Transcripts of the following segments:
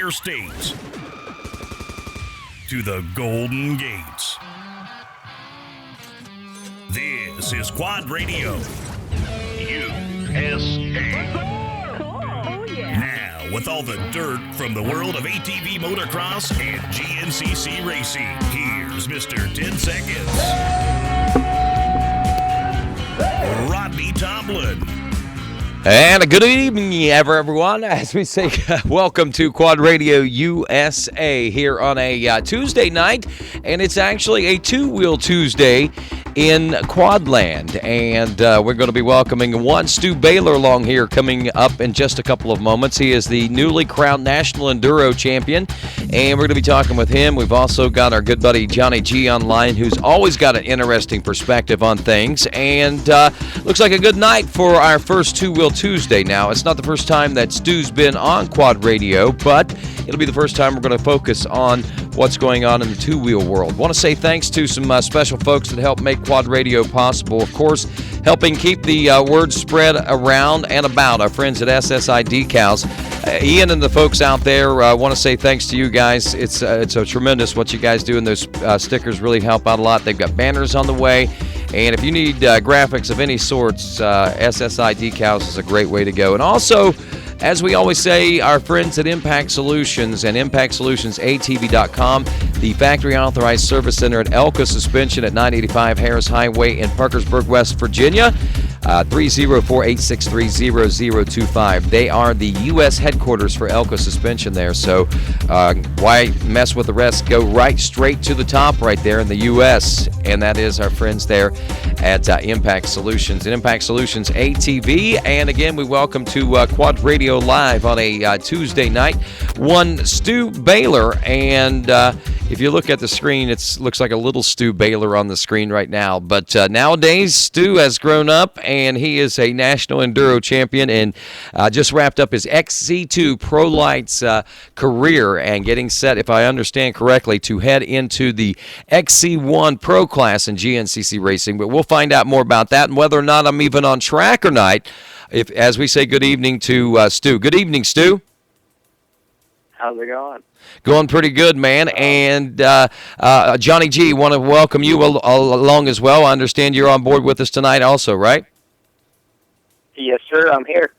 Empire State to the Golden Gate. This is Quad Radio USA. Oh, yeah. Now, with all the dirt from the world of ATV motocross and GNCC racing, here's Mr. 10 Seconds, Rodney Tomlin. And a good evening, everyone. As we say, welcome to Quad Radio USA here on a Tuesday night. And it's actually a two-wheel Tuesday in Quadland. And we're going to be welcoming one Stu Baylor along here coming up in just a couple of moments. He is the newly crowned National Enduro Champion. And we're going to be talking with him. We've also got our good buddy Johnny G online, who's always got an interesting perspective on things. And looks like a good night for our first two-wheel Tuesday. Now, it's not the first time that Stu's been on Quad Radio, but it'll be the first time we're going to focus on what's going on in the two-wheel world. Want to say thanks to some special folks that help make Quad Radio possible. Of course, helping keep the word spread around and about our friends at SSI Decals. Ian and the folks out there want to say thanks to you guys. It's a tremendous what you guys do, and those stickers really help out a lot. They've got banners on the way. And if you need graphics of any sorts, SSI Decals is a great way to go. And also, as we always say, our friends at Impact Solutions and ImpactSolutionsATV.com, the factory authorized service center at Elka Suspension at 985 Harris Highway in Parkersburg, West Virginia. 304-863-0025. They are the U.S. headquarters for Elka Suspension there, so why mess with the rest? Go right straight to the top right there in the U.S., and that is our friends there at Impact Solutions and Impact Solutions ATV. And again, we welcome to Quad Radio Live on a Tuesday night, one Stu Baylor, and if you look at the screen, it looks like a little Stu Baylor on the screen right now. But nowadays, Stu has grown up, and he is a National Enduro Champion and just wrapped up his XC2 Pro Lights career and getting set, if I understand correctly, to head into the XC1 Pro class in GNCC racing. But we'll find out more about that and whether or not I'm even on track or not, as we say good evening to Stu. Good evening, Stu. How's it going? Going pretty good, man. And Johnny G, want to welcome you along as well. I understand you're on board with us tonight also, right? Yes, sir. I'm here.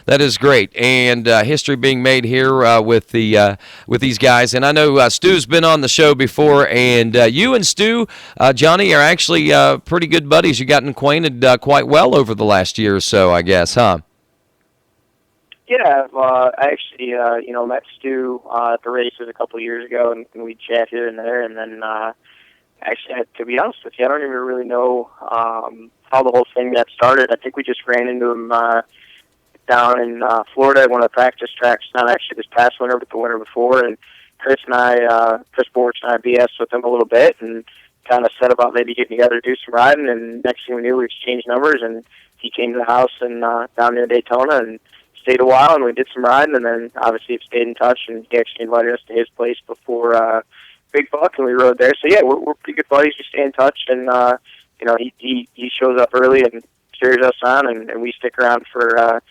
That is great. And history being made here with these guys. And I know Stu's been on the show before, and you and Stu, Johnny, are actually pretty good buddies. You've gotten acquainted quite well over the last year or so, I guess, huh? Yeah, I actually, met Stu at the races a couple of years ago, and we chat here and there. And then, actually, to be honest with you, I don't even really know how the whole thing got started. I think we just ran into him down in Florida at one of the practice tracks, not actually this past winter, but the winter before. And Chris Borch and I BS with him a little bit and kind of said about maybe getting together to do some riding. And next thing we knew, we exchanged numbers, and he came to the house and down near Daytona and stayed a while, and we did some riding, and then obviously have stayed in touch, and he actually invited us to his place before Big Buck, and we rode there. So yeah, we're pretty good buddies. We stay in touch, and he shows up early and cheers us on, and we stick around for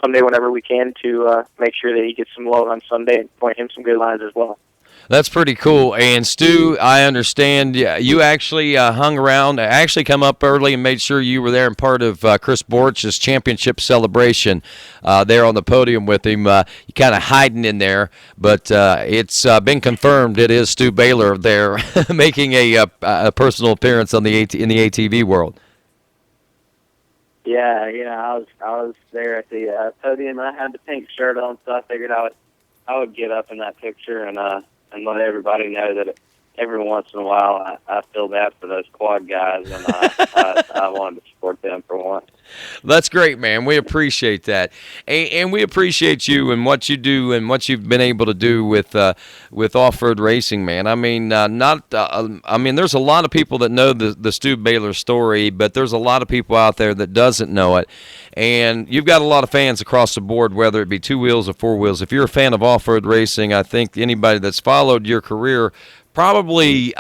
Sunday whenever we can to make sure that he gets some love on Sunday and point him some good lines as well. That's pretty cool. And Stu, I understand you actually hung around, actually come up early and made sure you were there and part of Chris Borch's championship celebration there on the podium with him. You kind of hiding in there, but it's been confirmed it is Stu Baylor there making a personal appearance on in the ATV world. Yeah, I was there at the podium. I had the pink shirt on, so I figured I would get up in that picture and let everybody know that every once in a while I feel bad for those quad guys, and I wanted to support them for once. That's great, man. We appreciate that, and we appreciate you and what you do and what you've been able to do with off-road racing, man. I mean, there's a lot of people that know the Stu Baylor story, but there's a lot of people out there that doesn't know it. And you've got a lot of fans across the board, whether it be two wheels or four wheels. If you're a fan of off-road racing, I think anybody that's followed your career probably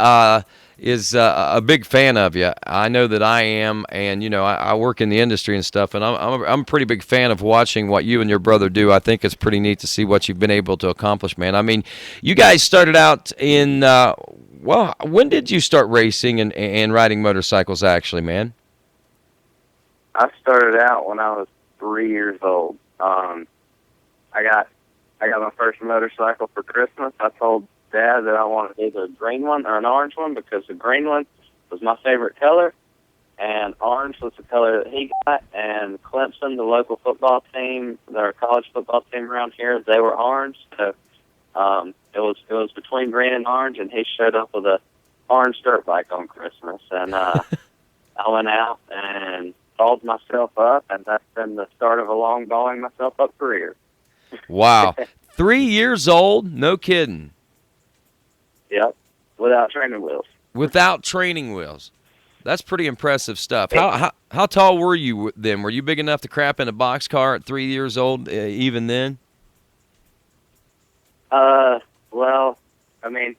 is a big fan of you. I know that I am, and I work in the industry and stuff, and I'm a pretty big fan of watching what you and your brother do. I think it's pretty neat to see what you've been able to accomplish, man. I mean, you guys started out in well, when did you start racing and riding motorcycles, actually, man? I started out when I was 3 years old. I got my first motorcycle for Christmas. I told Dad that I wanted either a green one or an orange one because the green one was my favorite color, and orange was the color that he got. And Clemson, the local football team, their college football team around here, they were orange. So it was between green and orange, and he showed up with a orange dirt bike on Christmas, and I went out and balled myself up, and that's been the start of a long balling myself up career. Wow. 3 years old? No kidding. Yep, without training wheels. Without training wheels. That's pretty impressive stuff. How tall were you then? Were you big enough to crap in a boxcar at 3 years old, even then? Well, I mean,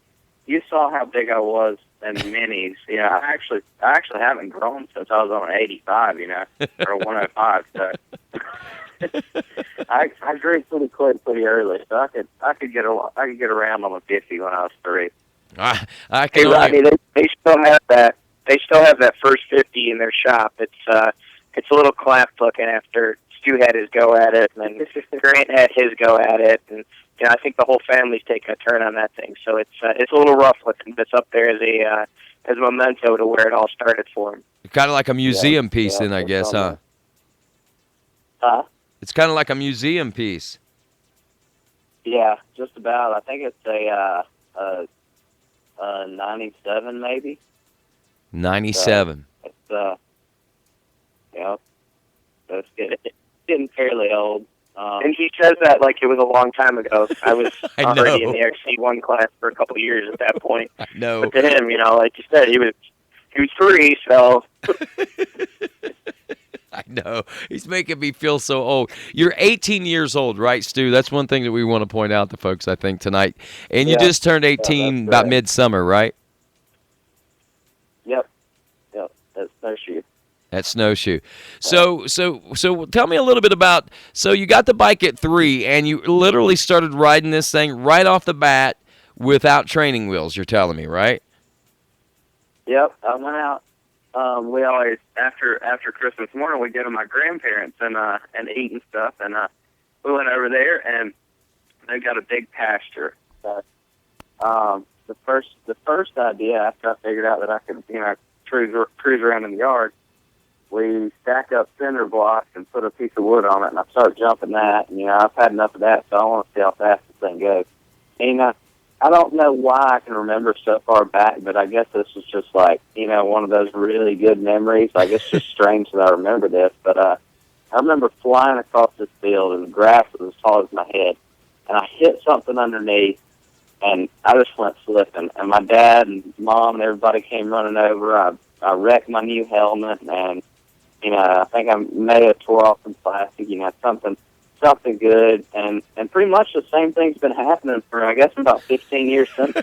you saw how big I was in the minis. Yeah, I actually haven't grown since I was on an 85, or a 105. So I grew pretty quick, pretty early. So I could get around on a 50 when I was 3. I can only... Rodney, they still have that. They still have that first 50 in their shop. It's a little clapped looking after Stu had his go at it, and then Grant had his go at it, and I think the whole family's taking a turn on that thing. So it's a little rough looking, but it's up there as a memento to where it all started for him. Kind of like a museum piece, then, I guess, huh? It's kind of like a museum piece. Yeah, just about. I think it's a 97, maybe. 97. So it's getting fairly old. And he says that like it was a long time ago. I was already in the XC1 class for a couple of years at that point. I know. But to him, like you said, he was 3, so. I know. He's making me feel so old. You're 18 years old, right, Stu? That's one thing that we want to point out to folks, I think, tonight. And you just turned 18 about midsummer, right? Yep. That's Snowshoe. At Snowshoe. So tell me a little bit about, so you got the bike at 3, and you literally started riding this thing right off the bat without training wheels, you're telling me, right? Yep. I went out. We always, after Christmas morning, we go to my grandparents and eat and stuff, and we went over there, and they got a big pasture. So, the first idea, after I figured out that I could, cruise around in the yard, we stack up cinder blocks and put a piece of wood on it, and I start jumping that. And, I've had enough of that, so I want to see how fast this thing goes. And I don't know why I can remember so far back, but I guess this was just like, one of those really good memories. Like, it's just strange that I remember this, but I remember flying across this field, and the grass was as tall as my head, and I hit something underneath, and I just went flipping. And my dad and mom and everybody came running over. I wrecked my new helmet, and I think I may have tore off some plastic. Something good, and pretty much the same thing's been happening for, I guess, about 15 years since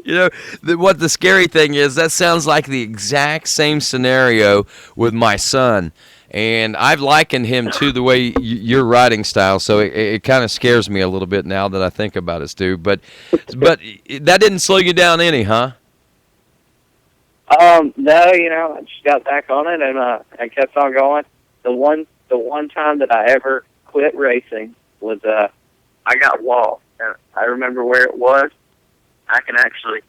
then. What the scary thing is, that sounds like the exact same scenario with my son. And I've likened him to the way your riding style, so it kind of scares me a little bit now that I think about it, Stu. But that didn't slow you down any, huh? No, I just got back on it, and I kept on going. The one time that I ever quit racing was I got lost, and I remember where it was. I can actually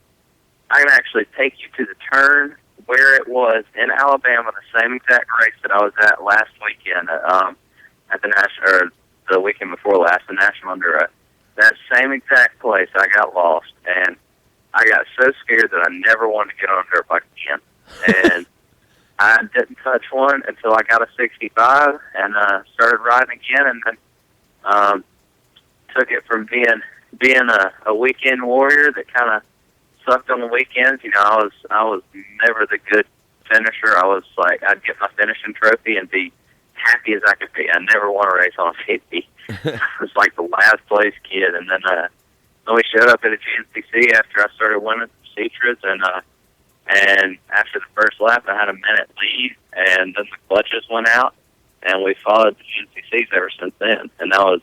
take you to the turn where it was in Alabama, the same exact race that I was at last weekend at the national, or the weekend before last, the National Enduro. That same exact place, I got lost, and I got so scared that I never wanted to get on a dirt bike again. And I didn't touch one until I got a 65 and started riding again, and then took it from being a weekend warrior that kind of sucked on the weekends. I was never the good finisher. I was like, I'd get my finishing trophy and be happy as I could be. I never won a race on a 50. I was like the last place kid, and then we showed up at a GNCC after I started winning some Citras, and after the first lap, I had a minute lead, and then the clutches went out, and we followed the GNCCs ever since then. And that was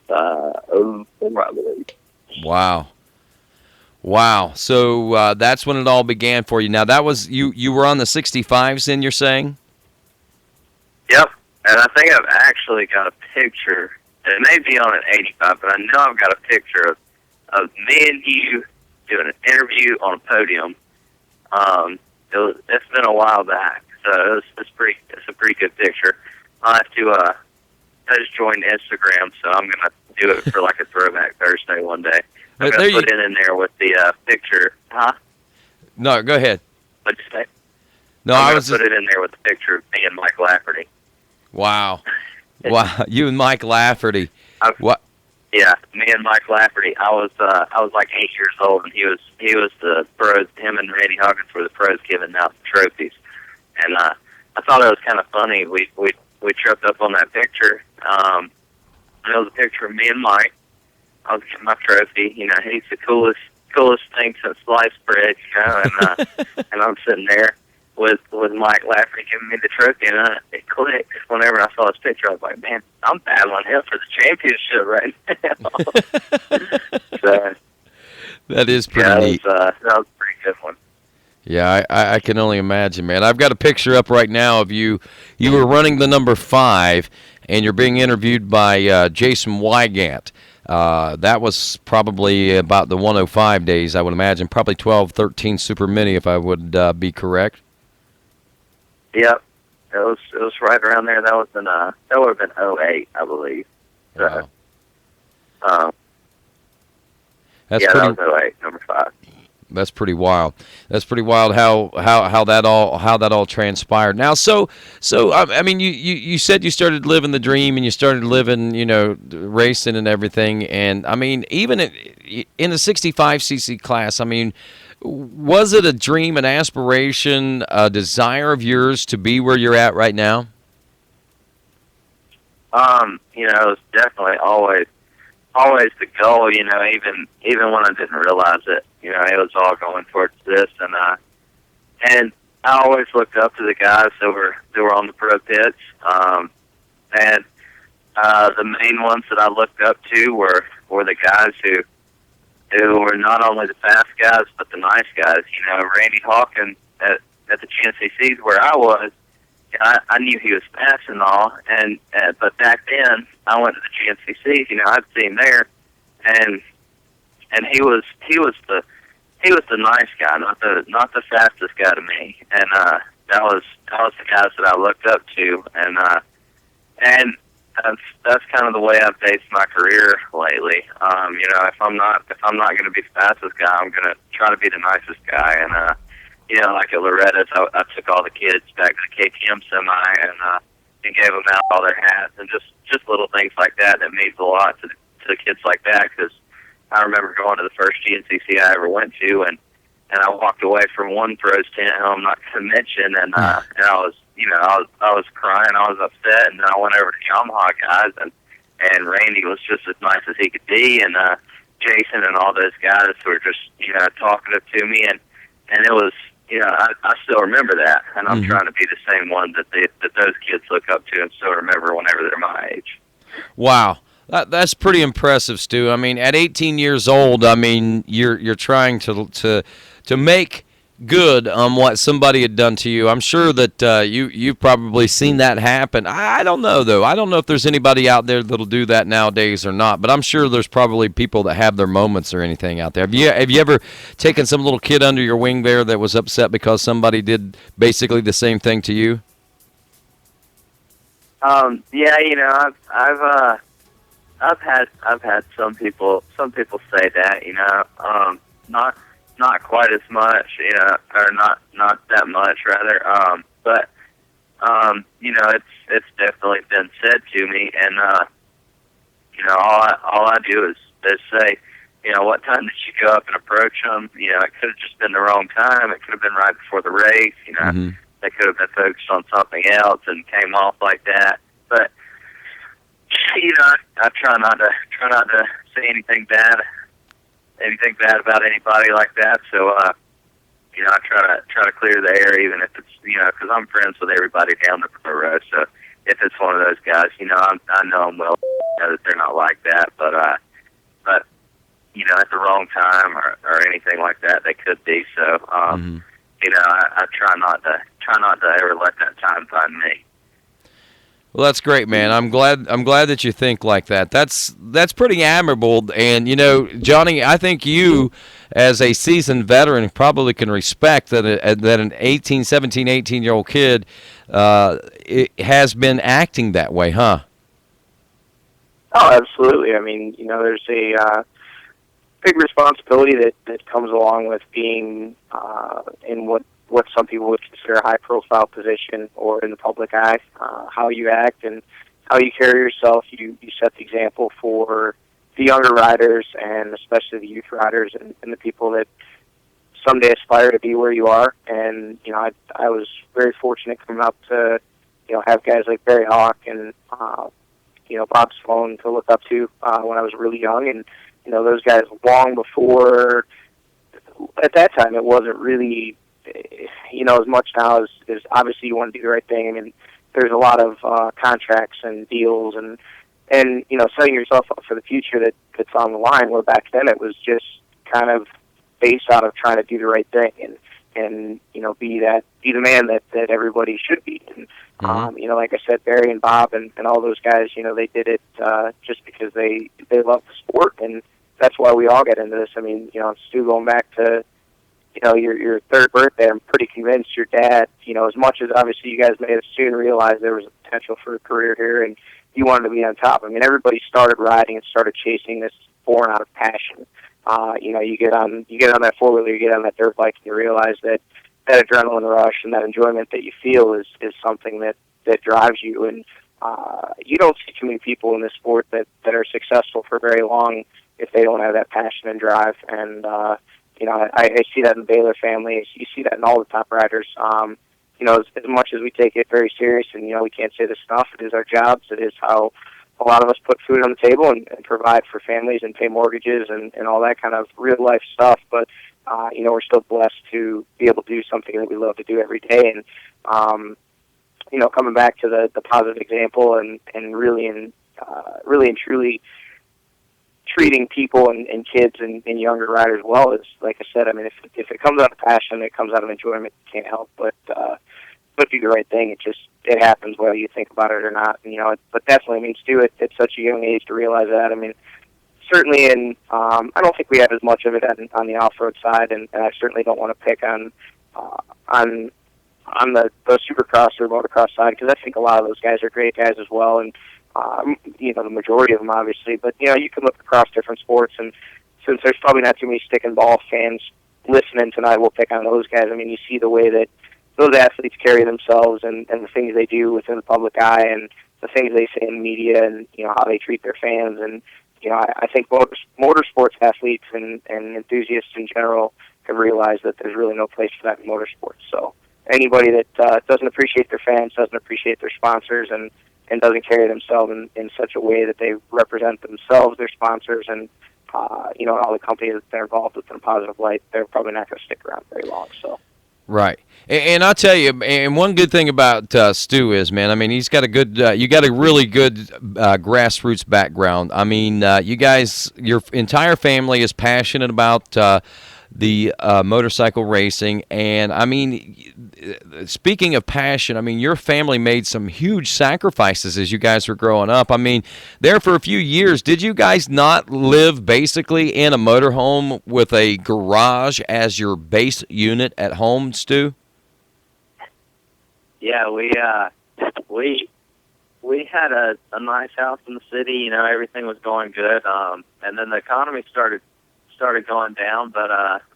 04, I believe. Wow. So that's when it all began for you. Now, that was you were on the 65s then, you're saying? Yep. And I think I've actually got a picture. It may be on an 85, but I know I've got a picture of me and you doing an interview on a podium. It's been a while back, so it's a pretty good picture. I'll have to I just joined Instagram, so I'm gonna do it for like a throwback Thursday one day. I'm gonna put it in there with the picture. Huh? No, go ahead. What'd you say? No, I was put it in there with the picture of me and Mike Lafferty. Wow. Wow, you and Mike Lafferty. What? Yeah, me and Mike Lafferty. I was like 8 years old, and he was the pros. Him and Randy Hawkins were the pros giving out the trophies, and I thought it was kind of funny. We tripped up on that picture. And it was a picture of me and Mike. I was getting my trophy. You know, he's the coolest thing since sliced bread. You know, and and I'm sitting there with Mike Lafferty giving me the trophy, and it clicked whenever I saw his picture. I was like, man, I'm battling him for the championship right now. So, that is pretty neat. That was a pretty good one. Yeah, I can only imagine, man. I've got a picture up right now of you. You were running the number 5, and you're being interviewed by Jason Wygant. That was probably about the 105 days, I would imagine. Probably 12, 13 Super Mini, if I would be correct. Yep, it was right around there. That would have been 08, I believe. So, wow. That's yeah, pretty, that was 08, number 5. That's pretty wild. That's pretty wild how that all transpired. Now, so I mean, you said you started living the dream and you started living, you know, racing and everything. And I mean, even in the 65cc class, I mean, was it a dream, an aspiration, a desire of yours to be where you're at right now? You know, it was definitely always the goal. You know, even when I didn't realize it, you know, it was all going towards this. And I always looked up to the guys that were on the pro pits. And the main ones that I looked up to were the guys who were not only the fast guys, but the nice guys. You know, Randy Hawkins at the GNCCs where I was, I knew he was fast and all, but back then I went to the GNCCs. You know, I'd seen him there, and he was the nice guy, not the fastest guy to me. And that was the guys that I looked up to, and that's kind of the way I've based my career lately. You know, if I'm not going to be the fastest guy, I'm going to try to be the nicest guy. And you know, like at Loretta's, I took all the kids back to the KTM semi and gave them out all their hats and just little things like that means a lot to the kids like that. Because I remember going to the first GNCC I ever went to, and I walked away from one pros tent who I'm not going to mention, and I was, you know, I was crying, I was upset, and then I went over to Yamaha guys, and Randy was just as nice as he could be, and Jason and all those guys were just, you know, talkative to me, and it was, you know, I still remember that, and I'm trying to be the same one that those kids look up to and still remember whenever they're my age. Wow. That's pretty impressive, Stu. I mean, at 18 years old, I mean, you're trying to make good on what somebody had done to you. I'm sure that you've probably seen that happen. I don't know, though. I don't know if there's anybody out there that'll do that nowadays or not, but I'm sure there's probably people that have their moments or anything out there. Have you ever taken some little kid under your wing there that was upset because somebody did basically the same thing to you? Yeah, you know, I've had some people say that, you know, not quite as much, you know, or not that much rather, but you know, it's definitely been said to me, and you know, all I do is say, you know, what time did you go up and approach them? You know, it could have just been the wrong time. It could have been right before the race. You know, they could have been focused on something else and came off like that. But you know, I try not to say anything bad anything bad about anybody like that. So, you know, I try to clear the air, even if it's, you know, because I'm friends with everybody down the pro road. So if it's one of those guys, you know, I know them well, know that they're not like that, but you know, at the wrong time or anything like that, they could be. So, you know, I try not to ever let that time find me. Well, that's great, man. I'm glad that you think like that. That's pretty admirable. And you know, Johnny, I think you, as a seasoned veteran, probably can respect that an 17, 18-year-old kid has been acting that way, huh? Oh, absolutely. I mean, you know, there's a big responsibility that comes along with being in what some people would consider a high-profile position or in the public eye. How you act and how you carry yourself, you set the example for the younger riders and especially the youth riders and the people that someday aspire to be where you are. And, you know, I was very fortunate coming up to, you know, have guys like Barry Hawk and, you know, Bob Sloan to look up to when I was really young. And, you know, those guys long before, at that time, it wasn't really, you know, as much now as obviously you want to do the right thing. I mean, there's a lot of contracts and deals and you know, setting yourself up for the future that's on the line, where back then it was just kind of based out of trying to do the right thing and you know, be the man that everybody should be. And, you know, like I said, Barry and Bob and all those guys, you know, they did it just because they love the sport, and that's why we all get into this. I mean, you know, Stu, going back to, you know, your third birthday, I'm pretty convinced your dad, you know, as much as obviously you guys may have soon realized there was a potential for a career here and you wanted to be on top. I mean, everybody started riding and started chasing this born out of passion. You know, you get on that four-wheeler, you get on that dirt bike, and you realize that adrenaline rush and that enjoyment that you feel is something that drives you. And you don't see too many people in this sport that are successful for very long if they don't have that passion and drive. And you know, I see that in the Baylor family. You see that in all the top riders. You know, as much as we take it very serious, and, you know, we can't say this enough, it is our jobs. It is how a lot of us put food on the table and provide for families and pay mortgages and all that kind of real-life stuff. But, you know, we're still blessed to be able to do something that we love to do every day. And, you know, coming back to the positive example and really and truly treating people and kids and younger riders well is, like I said, I mean, if it comes out of passion, it comes out of enjoyment, you can't help but do the right thing. It happens whether you think about it or not. And, you know, but definitely, I mean, Stu, at such a young age to realize that, I mean, certainly I don't think we have as much of it on the off-road side, and I certainly don't want to pick on the supercross or motocross side, because I think a lot of those guys are great guys as well, and you know, the majority of them, obviously. But, you know, you can look across different sports, and since there's probably not too many stick and ball fans listening tonight, we'll pick on those guys. I mean, you see the way that those athletes carry themselves and the things they do within the public eye and the things they say in the media and, you know, how they treat their fans. And, you know, I think motorsports athletes and enthusiasts in general have realized that there's really no place for that in motorsports. So anybody that doesn't appreciate their fans, doesn't appreciate their sponsors, and doesn't carry themselves in such a way that they represent themselves, their sponsors, and, you know, all the companies that they're involved with in a positive light, they're probably not going to stick around very long. So. Right. And I'll tell you, and one good thing about Stu is, man, I mean, he's got a good, you got a really good grassroots background. I mean, you guys, your entire family is passionate about the motorcycle racing. And, I mean, speaking of passion, I mean, your family made some huge sacrifices as you guys were growing up. I mean, there for a few years, did you guys not live basically in a motorhome with a garage as your base unit at home, Stu? Yeah, we had a nice house in the city. You know, everything was going good. And then the economy started going down, but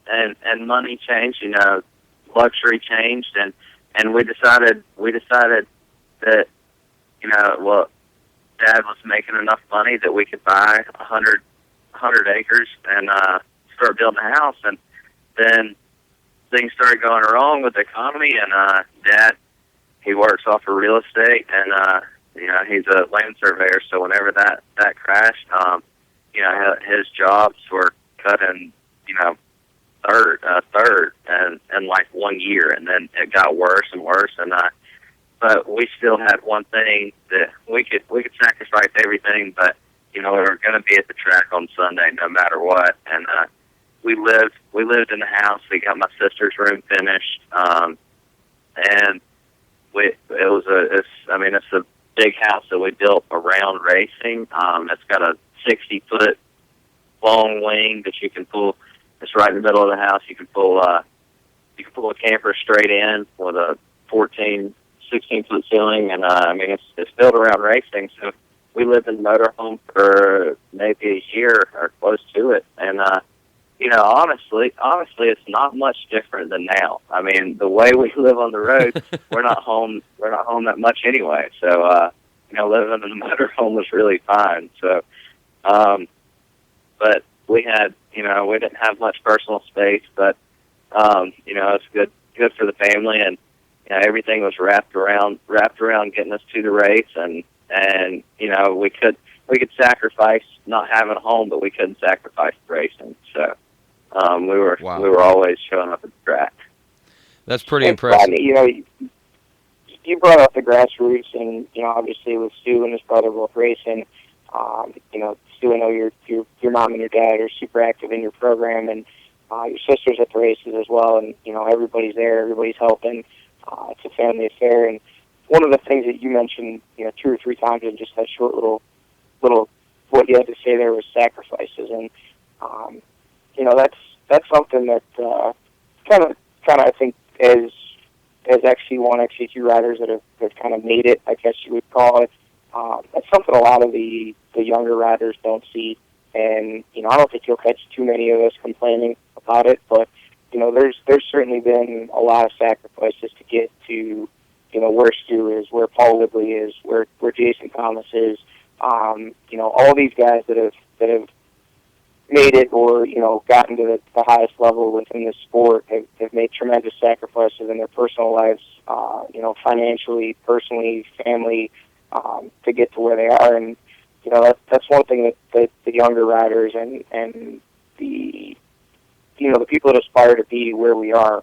and money changed. You know, luxury changed, and we decided that, you know, well, Dad was making enough money that we could buy 100 acres and start building a house. And then things started going wrong with the economy, and Dad, he works off of real estate, and you know, he's a land surveyor. So whenever that crashed, you know, his jobs were cut in third, and like 1 year, and then it got worse and worse, but we still had one thing that we could sacrifice everything, but we were going to be at the track on Sunday no matter what, and we lived in the house. We got my sister's room finished, and it's a big house that we built around racing. It's got a 60-foot long wing that you can pull. It's right in the middle of the house. You can pull a camper straight in with a 16-foot ceiling, and it's built around racing. So we lived in the motorhome for maybe a year or close to it, and honestly, it's not much different than now. I mean, the way we live on the road, we're not home that much anyway. So living in the motorhome was really fine. So, but we had, we didn't have much personal space, but it's good for the family, and everything was wrapped around getting us to the race, and we could sacrifice not having a home, but we couldn't sacrifice racing. So we were always showing up at the track. That's pretty impressive. Rodney, you brought up the grassroots, and obviously with Stu and his brother both racing. Stu, I know your mom and your dad are super active in your program, and your sister's at the races as well, and everybody's there, everybody's helping. It's a family affair, and one of the things that you mentioned, 2 or 3 times in just that short little what you had to say there was sacrifices, and that's something that kind of I think as XC1, XC2 riders that have kind of made it, I guess you would call it. That's something a lot of the younger riders don't see, and I don't think you'll catch too many of us complaining about it, but there's certainly been a lot of sacrifices to get to where Stu is, where Paul Whibley is, where Jason Thomas is. All these guys that have made it or gotten to the highest level within the sport have made tremendous sacrifices in their personal lives, financially, personally, family, to get to where they are, and that's one thing that the younger riders and the the people that aspire to be where we are,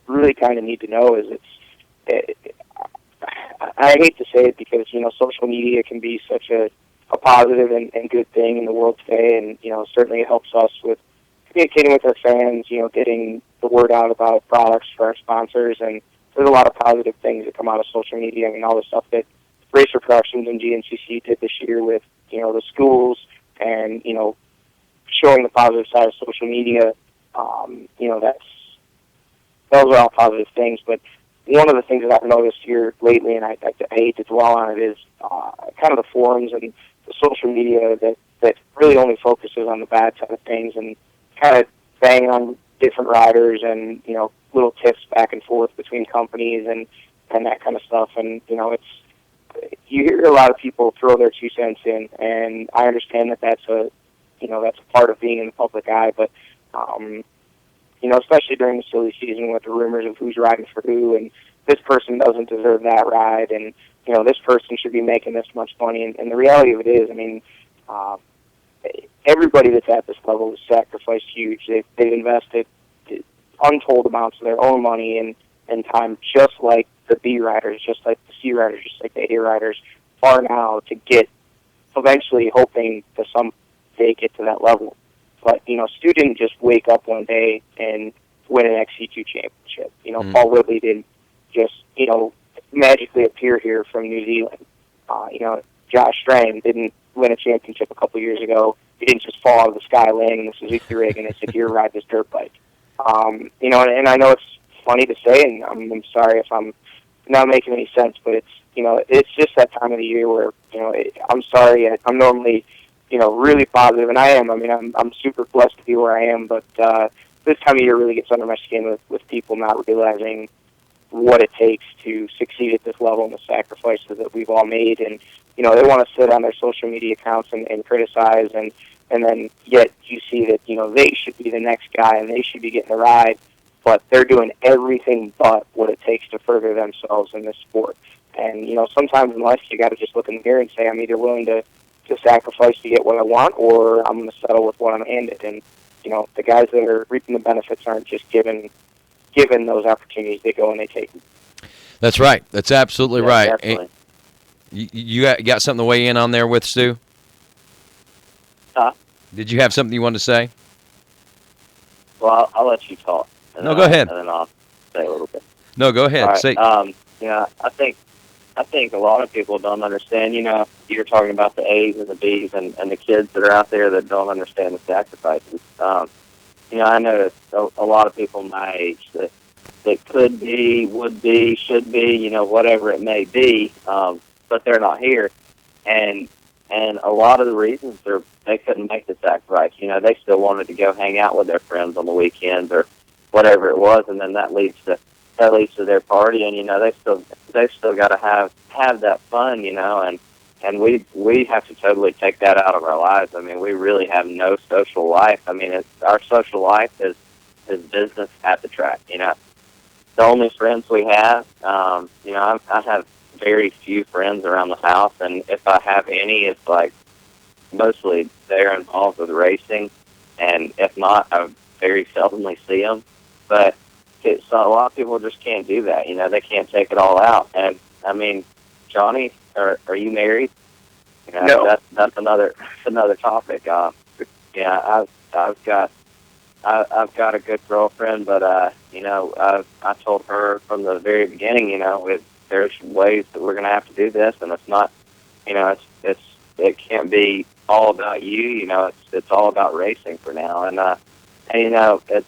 really kind of need to know is I hate to say it because social media can be such a positive and good thing in the world today, and certainly it helps us with communicating with our fans, getting the word out about products for our sponsors, and there's a lot of positive things that come out of social media. I mean, all the stuff that Racer Productions and GNCC did this year with the schools and showing the positive side of social media. Those are all positive things, but one of the things that I've noticed here lately, and I hate to dwell on it, is kind of the forums and the social media that really only focuses on the bad side of things and kind of banging on different riders and, little tips back and forth between companies and that kind of stuff. And, you hear a lot of people throw their 2 cents in, and I understand that that's a part of being in the public eye, but, especially during the silly season with the rumors of who's riding for who, and this person doesn't deserve that ride, and, this person should be making this much money. And the reality of it is, everybody that's at this level has sacrificed huge. They've invested untold amounts of their own money and time, just like the B riders, just like the C riders, just like the A riders are now, to get, eventually hoping to someday get to that level. But, Stu didn't just wake up one day and win an XC2 championship. Paul Whibley didn't just, magically appear here from New Zealand. Josh Strang didn't win a championship a couple years ago. He didn't just fall out of the sky laying in the Suzuki rig and say, here, ride this dirt bike. And I know it's funny to say, and I'm sorry if I'm not making any sense, but it's just that time of the year where, I'm sorry, I'm normally, really positive, and I am. I'm super blessed to be where I am, but this time of year really gets under my skin with people not realizing what it takes to succeed at this level and the sacrifices that we've all made. And, they want to sit on their social media accounts and criticize, and then yet you see that, they should be the next guy and they should be getting the ride, but they're doing everything but what it takes to further themselves in this sport. And, sometimes in life you got to just look in the mirror and say, I'm either willing to to sacrifice to get what I want, or I'm going to settle with what I'm handed. And, the guys that are reaping the benefits aren't just given those opportunities. They go and they take them. That's right. That's absolutely right. Definitely. You got something to weigh in on there with, Stu? Huh? Did you have something you wanted to say? Well, I'll let you talk. No, go ahead. And then I'll say a little bit. No, go ahead. All right. Say. I think a lot of people don't understand. You're talking about the A's and the B's and the kids that are out there that don't understand the sacrifices. I know a lot of people my age that could be, would be, should be, whatever it may be, but they're not here. And a lot of the reasons they couldn't make the sacrifice. They still wanted to go hang out with their friends on the weekends or whatever it was, and then that leads to their party, and they've still got to have that fun, and we have to totally take that out of our lives. I mean, we really have no social life. I mean, our social life is business at the track. The only friends we have, I have very few friends around the house, and if I have any, it's like mostly they're involved with racing, and if not, I very seldomly see them. But so a lot of people just can't do that. They can't take it all out. And I mean, Johnny, are you married? No. That's another topic. I've got a good girlfriend, but I told her from the very beginning, there's ways that we're gonna have to do this, and it's not, it can't be all about you. It's all about racing for now, and it's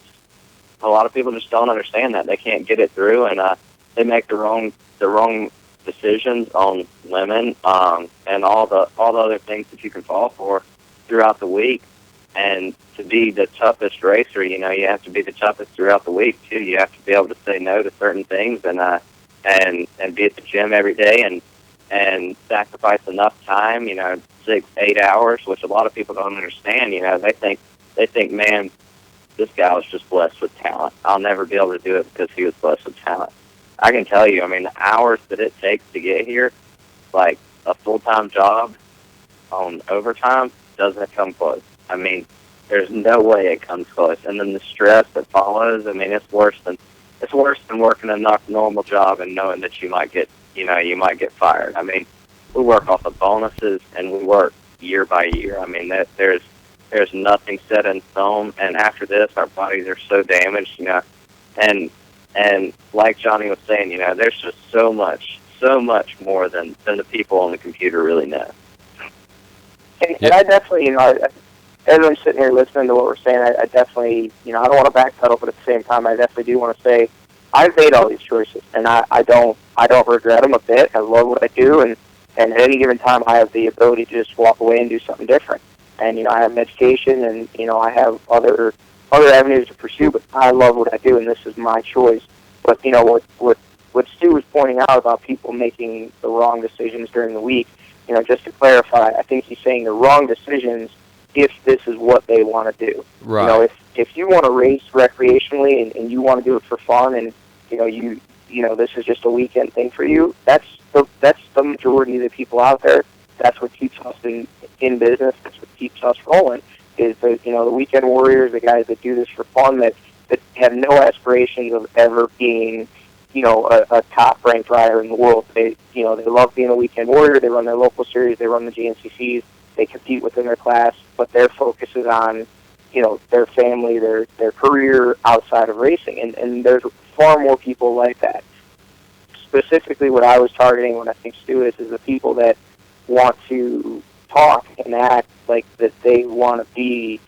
a lot of people just don't understand that. They can't get it through, and they make the wrong decisions on women, and all the other things that you can fall for throughout the week. And to be the toughest racer, you have to be the toughest throughout the week too. You have to be able to say no to certain things, and be at the gym every day, and sacrifice enough time. 6-8 hours, which a lot of people don't understand. They think, man, this guy was just blessed with talent. I'll never be able to do it because he was blessed with talent. I can tell you, I mean, the hours that it takes to get here, like a full-time job on overtime, doesn't come close. I mean, there's no way it comes close. And then the stress that follows, I mean, it's worse than working a normal job and knowing that you might get fired. I mean, we work off of bonuses, and we work year by year. I mean, there's nothing set in stone, and after this, our bodies are so damaged, and like Johnny was saying, there's just so much more than the people on the computer really know. And I definitely, everyone's sitting here listening to what we're saying. I definitely, I don't want to backpedal, but at the same time, I definitely do want to say I've made all these choices, and I don't regret them a bit. I love what I do, and at any given time, I have the ability to just walk away and do something different. And I have an education, and I have other avenues to pursue. But I love what I do, and this is my choice. But what Stu was pointing out about people making the wrong decisions during the week, just to clarify, I think he's saying the wrong decisions if this is what they want to do. Right. If you want to race recreationally and you want to do it for fun, and this is just a weekend thing for you, that's the majority of the people out there. That's what keeps us in business. That's what keeps us rolling. Is the weekend warriors, the guys that do this for fun, that have no aspirations of ever being a top ranked rider in the world. They love being a weekend warrior. They run their local series. They run the GNCCs. They compete within their class, but their focus is on their family, their career outside of racing. And there's far more people like that. Specifically, what I was targeting when I think Stu is the people that want to talk and act like that they want to be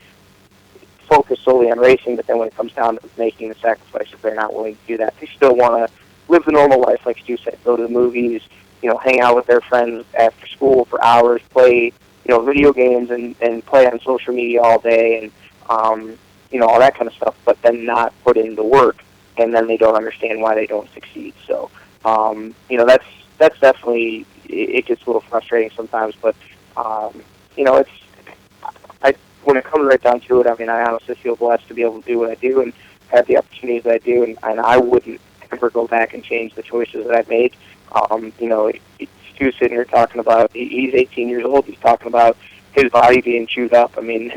focused solely on racing, but then when it comes down to making the sacrifices, they're not willing to do that. They still want to live the normal life, like Stu said, go to the movies, hang out with their friends after school for hours, play, video games and play on social media all day, and all that kind of stuff, but then not put in the work, and then they don't understand why they don't succeed. So, that's definitely, it gets a little frustrating sometimes, but when it comes right down to it, I mean, I honestly feel blessed to be able to do what I do and have the opportunities that I do, and I wouldn't ever go back and change the choices that I've made. Stu's sitting here talking about he's 18 years old. He's talking about his body being chewed up. I mean,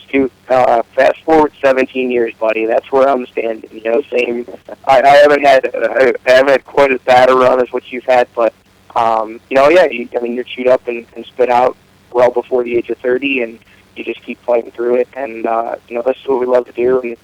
Stu, fast forward 17 years, buddy. That's where I'm standing. You know, same. I haven't had quite as bad a run as what you've had, but you know, yeah. I mean, you're chewed up and spit out well before the age of 30, and you just keep fighting through it. And you know, this is what we love to do, and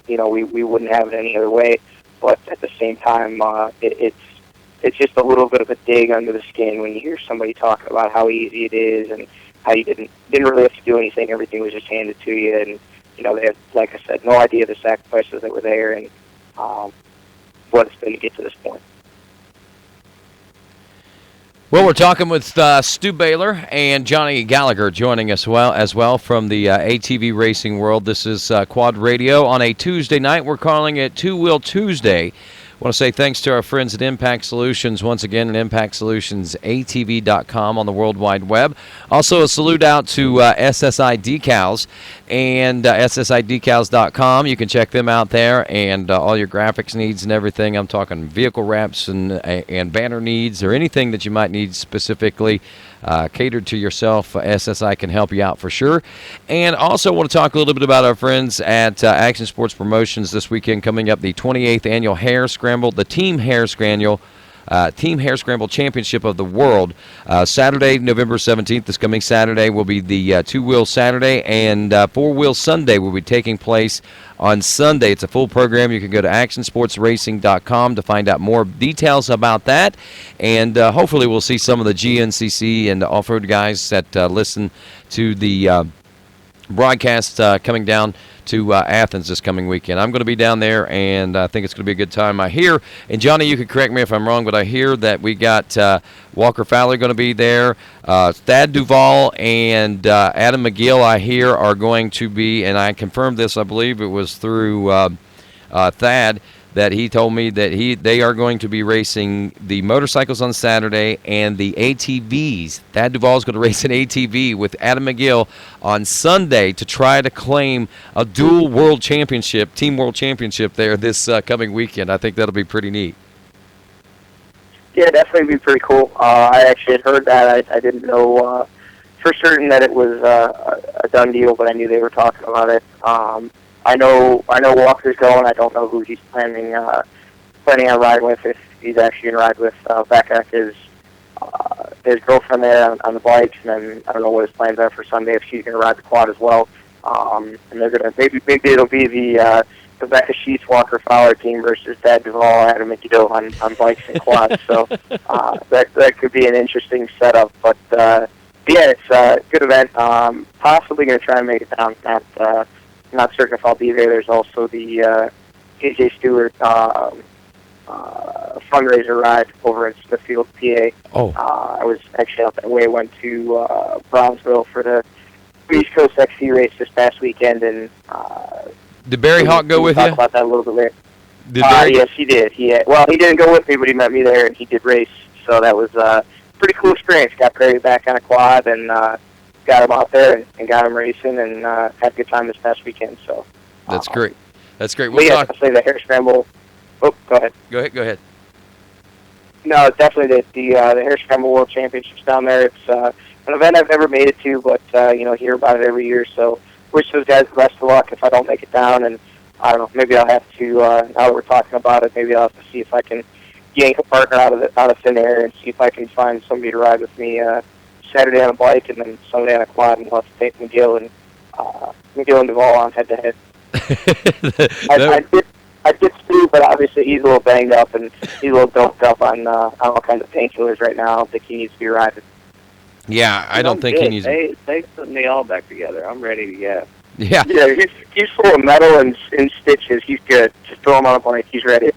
you know, we wouldn't have it any other way. But at the same time, it's just a little bit of a dig under the skin when you hear somebody talking about how easy it is and how you didn't really have to do anything. Everything was just handed to you, and you know, they had, like I said, no idea the sacrifices that were there and what it's been to get to this point. Well, we're talking with Stu Baylor and Johnny Gallagher joining us as well from the ATV racing world. This is Quad Radio on a Tuesday night. We're calling it Two Wheel Tuesday. I want to say thanks to our friends at Impact Solutions, once again at ImpactSolutionsATV.com on the World Wide Web. Also a salute out to SSI Decals and SSIDecals.com. You can check them out there and all your graphics needs and everything. I'm talking vehicle wraps and banner needs or anything that you might need specifically catered to yourself. SSI can help you out for sure. And also want to talk a little bit about our friends at Action Sports Promotions this weekend coming up, the 28th annual Hare Scramble, the Team Hare Scramble. Team Hare Scramble Championship of the World. Saturday, November 17th, this coming Saturday, will be the two-wheel Saturday, and four-wheel Sunday will be taking place on Sunday. It's a full program. You can go to actionsportsracing.com to find out more details about that, and hopefully we'll see some of the GNCC and the off-road guys that listen to the broadcast coming down to Athens this coming weekend. I'm going to be down there, and I think it's going to be a good time. I hear, and Johnny, you can correct me if I'm wrong, but I hear that we got Walker Fowler going to be there. Thad Duvall and Adam McGill, I hear, are going to be, and I confirmed this, I believe it was through Thad, that he told me that they are going to be racing the motorcycles on Saturday and the ATVs. Thad Duvall is going to race an ATV with Adam McGill on Sunday to try to claim a dual world championship, team world championship there this coming weekend. I think that'll be pretty neat. Yeah, definitely be pretty cool. I actually had heard that. I didn't know for certain that it was a done deal, but I knew they were talking about it. I know Walker's going. I don't know who he's planning on riding with. If he's actually going to ride with Becca, his girlfriend there on the bikes, and then I don't know what his plans are for Sunday. If she's going to ride the quad as well, and they're going to maybe it'll be the Becca Sheets Walker Fowler team versus Thad Duvall, Adam McGill on bikes and quads. So that could be an interesting setup. But yeah, it's a good event. Possibly going to try and make it down. Not certain if I'll be there. There's also the AJ Stewart fundraiser ride over in Smithfield, PA. Oh. I was actually out that way. Went to Brownsville for the East Coast XC race this past weekend, and did Barry Hawk go with you? Talk about that a little bit later. Barry? Yes, he did. He didn't go with me, but he met me there, and he did race. So that was a pretty cool experience. Got Barry back on a quad, and got him out there and got him racing, and had a good time this past weekend. So that's great. That's great. We'll talk. I'll say the Hare Scramble. Oh, go ahead. Go ahead. No, definitely the Hare Scramble World Championships down there. It's an event I've never made it to, but hear about it every year. So wish those guys the best of luck if I don't make it down. And I don't know, maybe I'll have to. Now that we're talking about it, maybe I'll have to see if I can yank a partner out of thin air and see if I can find somebody to ride with me. Saturday on a bike and then Sunday on a quad, and we'll have to take McGill and Duvall on head-to-head. I did Stu, but obviously he's a little banged up and he's a little doped up on all kinds of painkillers right now. I don't think he needs to be riding. Yeah, I don't think he needs. They put me all back together. I'm ready to go. Yeah. Yeah, he's full of metal and stitches. He's good. Just throw him on a bike. He's ready.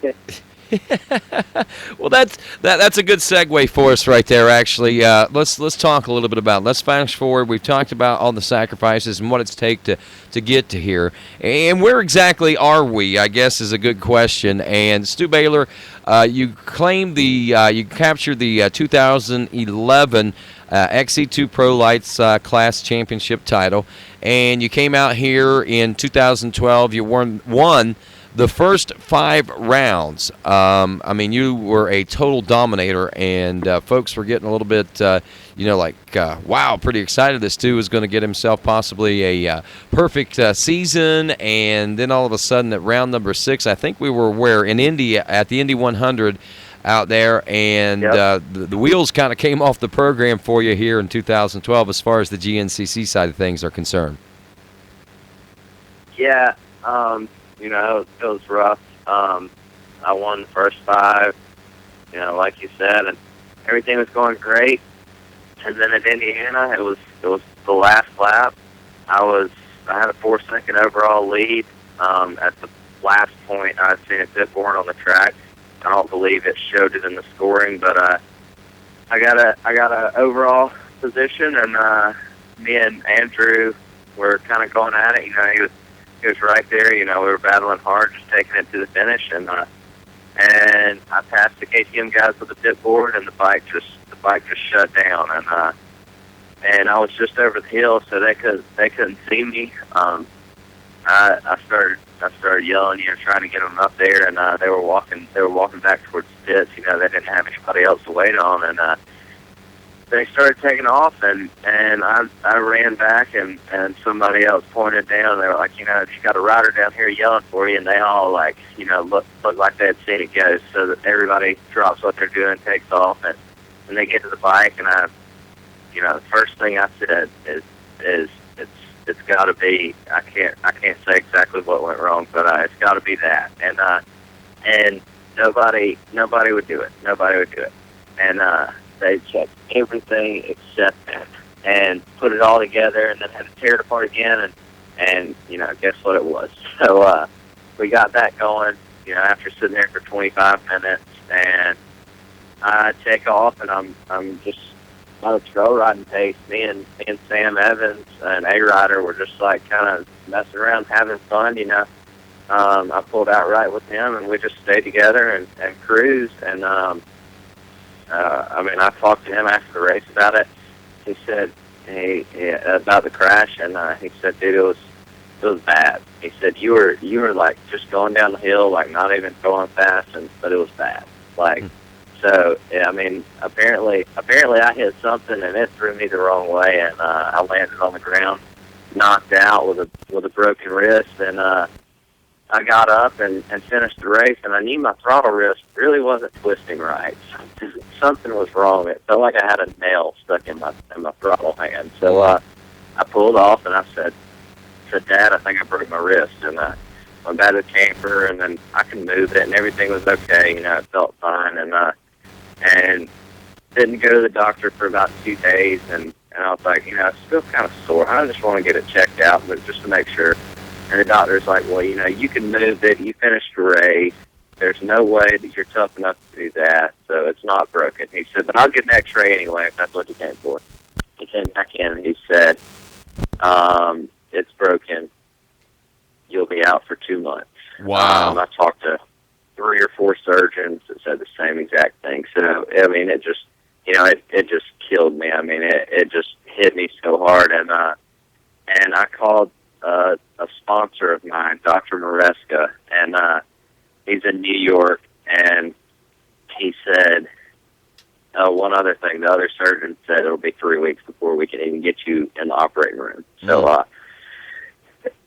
Well, that's a good segue for us right there. Actually, let's talk a little bit about. Let's fast forward. We've talked about all the sacrifices and what it's take to get to here, and where exactly are we? I guess is a good question. And Stu Baylor, you claimed you captured the 2011 XC2 Pro Lights Class Championship title, and you came out here in 2012. You won the first 5 rounds, I mean, you were a total dominator, and folks were getting a little bit, wow, pretty excited. This dude was going to get himself possibly a perfect season, and then all of a sudden at round number 6, I think we were in Indy at the Indy 100 out there, and Yep. the wheels kind of came off the program for you here in 2012 as far as the GNCC side of things are concerned. Yeah, it was rough. I won the first 5, like you said, and everything was going great. And then at Indiana, it was the last lap. I had a 4-second overall lead. At the last point, I had seen a pit board on the track. I don't believe it showed it in the scoring, but I got a overall position, and me and Andrew were kind of going at it. He was right there. We were battling hard, just taking it to the finish, and I passed the KTM guys with the pit board, and the bike just shut down, and I was just over the hill, so they couldn't see me. I started yelling, trying to get them up there, and they were walking back towards the pits. They didn't have anybody else to wait on, and they started taking off, and I ran back, and somebody else pointed down. They were like, you got a rider down here yelling for you, and they all looked like they had seen it go. So that everybody drops what they're doing, takes off, and they get to the bike, and the first thing I said is it's got to be. I can't say exactly what went wrong, but it's got to be that, and nobody would do it. Nobody would do it, and they checked everything except that, and put it all together, and then had to tear it apart again, and guess what it was? So we got that going, after sitting there for 25 minutes, and I take off, and I'm just on a trail riding pace. Me and Sam Evans and A-Rider were just like kind of messing around, having fun, I pulled out right with him, and we just stayed together and cruised, and I talked to him after the race about it. He said, about the crash, and he said, dude, it was bad. He said, you were like just going down the hill, like not even going fast, but it was bad. Like, so yeah, apparently I hit something, and it threw me the wrong way, and I landed on the ground, knocked out with a broken wrist, and I got up and finished the race, and I knew my throttle wrist really wasn't twisting right. Something was wrong. It felt like I had a nail stuck in my throttle hand. So I pulled off, and I said, Dad, I think I broke my wrist. And I went back to the camper, and then I could move it, and everything was okay. It felt fine, and didn't go to the doctor for about 2 days, and I was like, I still kind of sore. I just want to get it checked out, but just to make sure. And the doctor's like, well, you can move it. You finished the race. There's no way that you're tough enough to do that, so it's not broken. He said, but I'll get an x-ray anyway if that's what you came for. He came back in, and he said, it's broken. You'll be out for 2 months. Wow. I talked to 3 or 4 surgeons that said the same exact thing. So, it just, it just killed me. It just hit me so hard, and I called a sponsor of mine, Dr. Maresca, and he's in New York, and he said, one other thing, the other surgeon said it'll be 3 weeks before we can even get you in the operating room. So,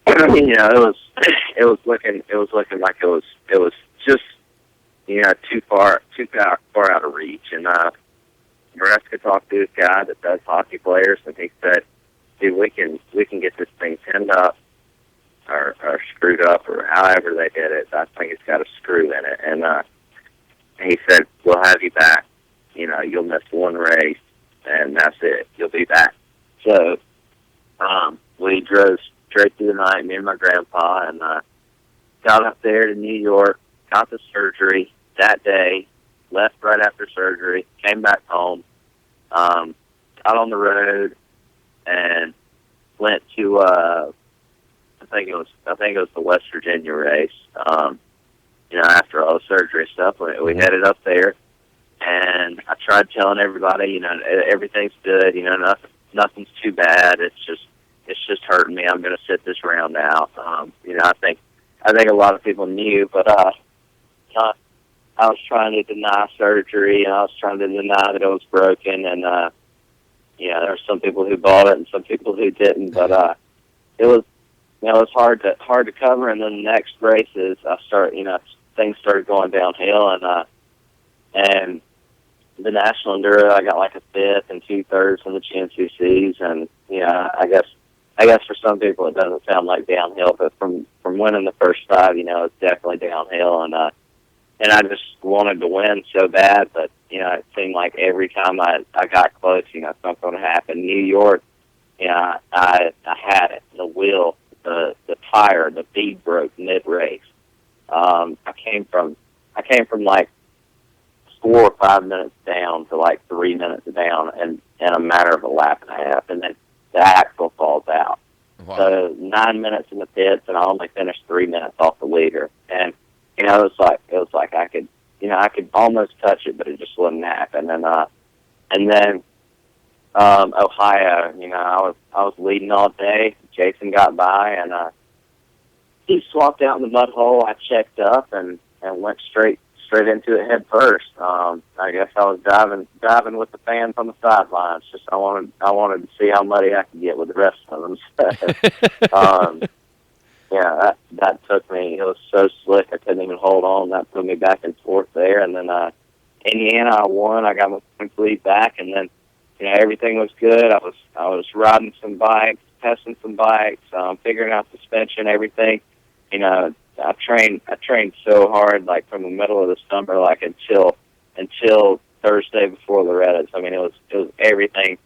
it was looking like it was just, too far out of reach. And Maresca talked to this guy that does hockey players, and he said, dude, we can get this thing pinned up or screwed up, or however they did it. I think it's got a screw in it. And he said, we'll have you back. You'll miss 1 race, and that's it. You'll be back. So we drove straight through the night, me and my grandpa, and got up there to New York, got the surgery that day, left right after surgery, came back home, got on the road, and went to I think it was the West Virginia race. After all the surgery stuff, we headed up there, and I tried telling everybody, everything's good, nothing's too bad. It's just hurting me. I'm going to sit this round out. I I think a lot of people knew, but I was trying to deny surgery, and I was trying to deny that it was broken, and there were some people who bought it and some people who didn't, but it was hard to cover. And then the next races, things started going downhill, and the National Enduro, I got like a 5th and 2/3 in the GNCCs, and I guess for some people it doesn't sound like downhill, but from winning the first 5, it's definitely downhill, and I just wanted to win so bad, but it seemed like every time I got close, something would happen. New York, I had it, the wheel, the tire, the bead broke mid race. I came from like 4 or 5 minutes down to like 3 minutes down in a matter of a lap and a half, and then the axle falls out. Wow. So 9 minutes in the pits, and I only finished 3 minutes off the leader. And it was like I could almost touch it, but it just wouldn't happen. And then Ohio, I was leading all day. Jason got by, and he swapped out in the mud hole. I checked up and went straight into it head first. I guess I was driving with the fans on the sidelines. Just I wanted to see how muddy I could get with the rest of them. That took me. It was so slick I couldn't even hold on. That put me back and forth there. And then Indiana, I won. I got my points lead back, and then everything was good. I was riding some bikes, testing some bikes, figuring out suspension, everything. I trained so hard, like from the middle of the summer, like until Thursday before Loretta's. I mean, it was everything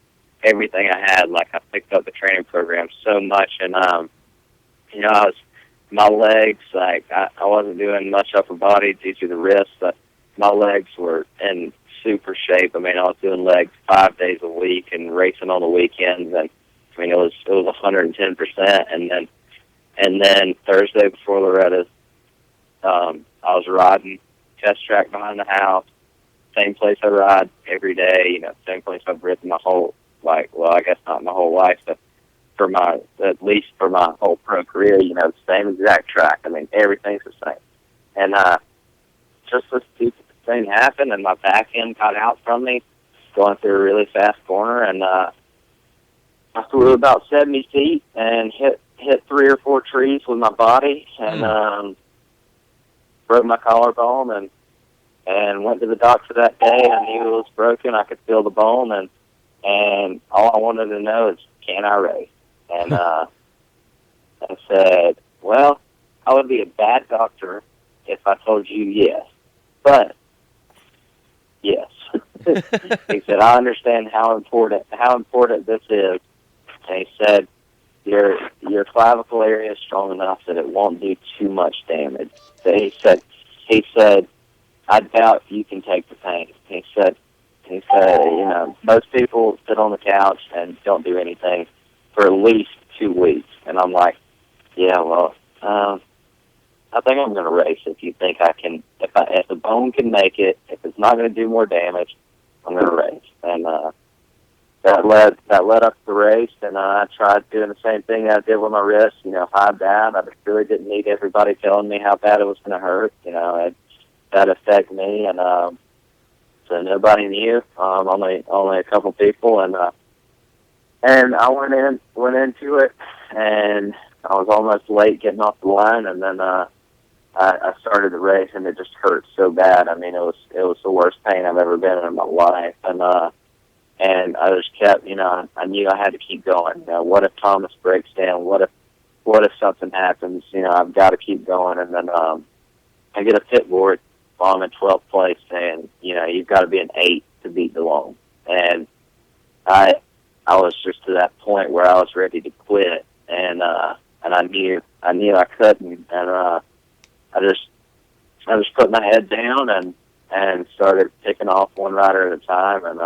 I had. Like, I picked up the training program so much, and my legs, like I wasn't doing much upper body due to the wrist, but my legs were in super shape. I mean, I was doing legs 5 days a week and racing on the weekends, and I mean, it was 110%. And then Thursday before Loretta's, I was riding test track behind the house, same place I ride every day. Same place I've ridden my whole, I guess not my whole life, but at least for my whole pro career, the same exact track. I mean, everything's the same. And just this stupid thing happened, and my back end got out from me going through a really fast corner, and I flew about 70 feet and hit 3 or 4 trees with my body, and broke my collarbone, and went to the doctor that day. I knew it was broken. I could feel the bone, and all I wanted to know is, can I race? And I said, well, I would be a bad doctor if I told you yes, but yes. He said, I understand how important this is. And he said, your clavicle area is strong enough that it won't do too much damage. So he said, I doubt you can take the pain. He said, most people sit on the couch and don't do anything for at least 2 weeks. And I'm like, yeah, well, I think I'm going to race if you think I can. If the bone can make it, if it's not going to do more damage, I'm going to race. And that led up to the race, and I tried doing the same thing that I did with my wrist. Hide down. I just really didn't need everybody telling me how bad it was going to hurt. That affected me, and so nobody knew. Only a couple people, and I went into it, and I was almost late getting off the line, and then I started the race, and it just hurt so bad. I mean, it was the worst pain I've ever been in my life, and I just kept, I knew I had to keep going. What if Thomas breaks down? What if something happens? I've got to keep going, and then I get a pit board while I'm in 12th place, saying, you've got to be an 8 to beat DeLong, and I was just to that point where I was ready to quit, and I knew I couldn't, and I just put my head down and started picking off one rider at a time, and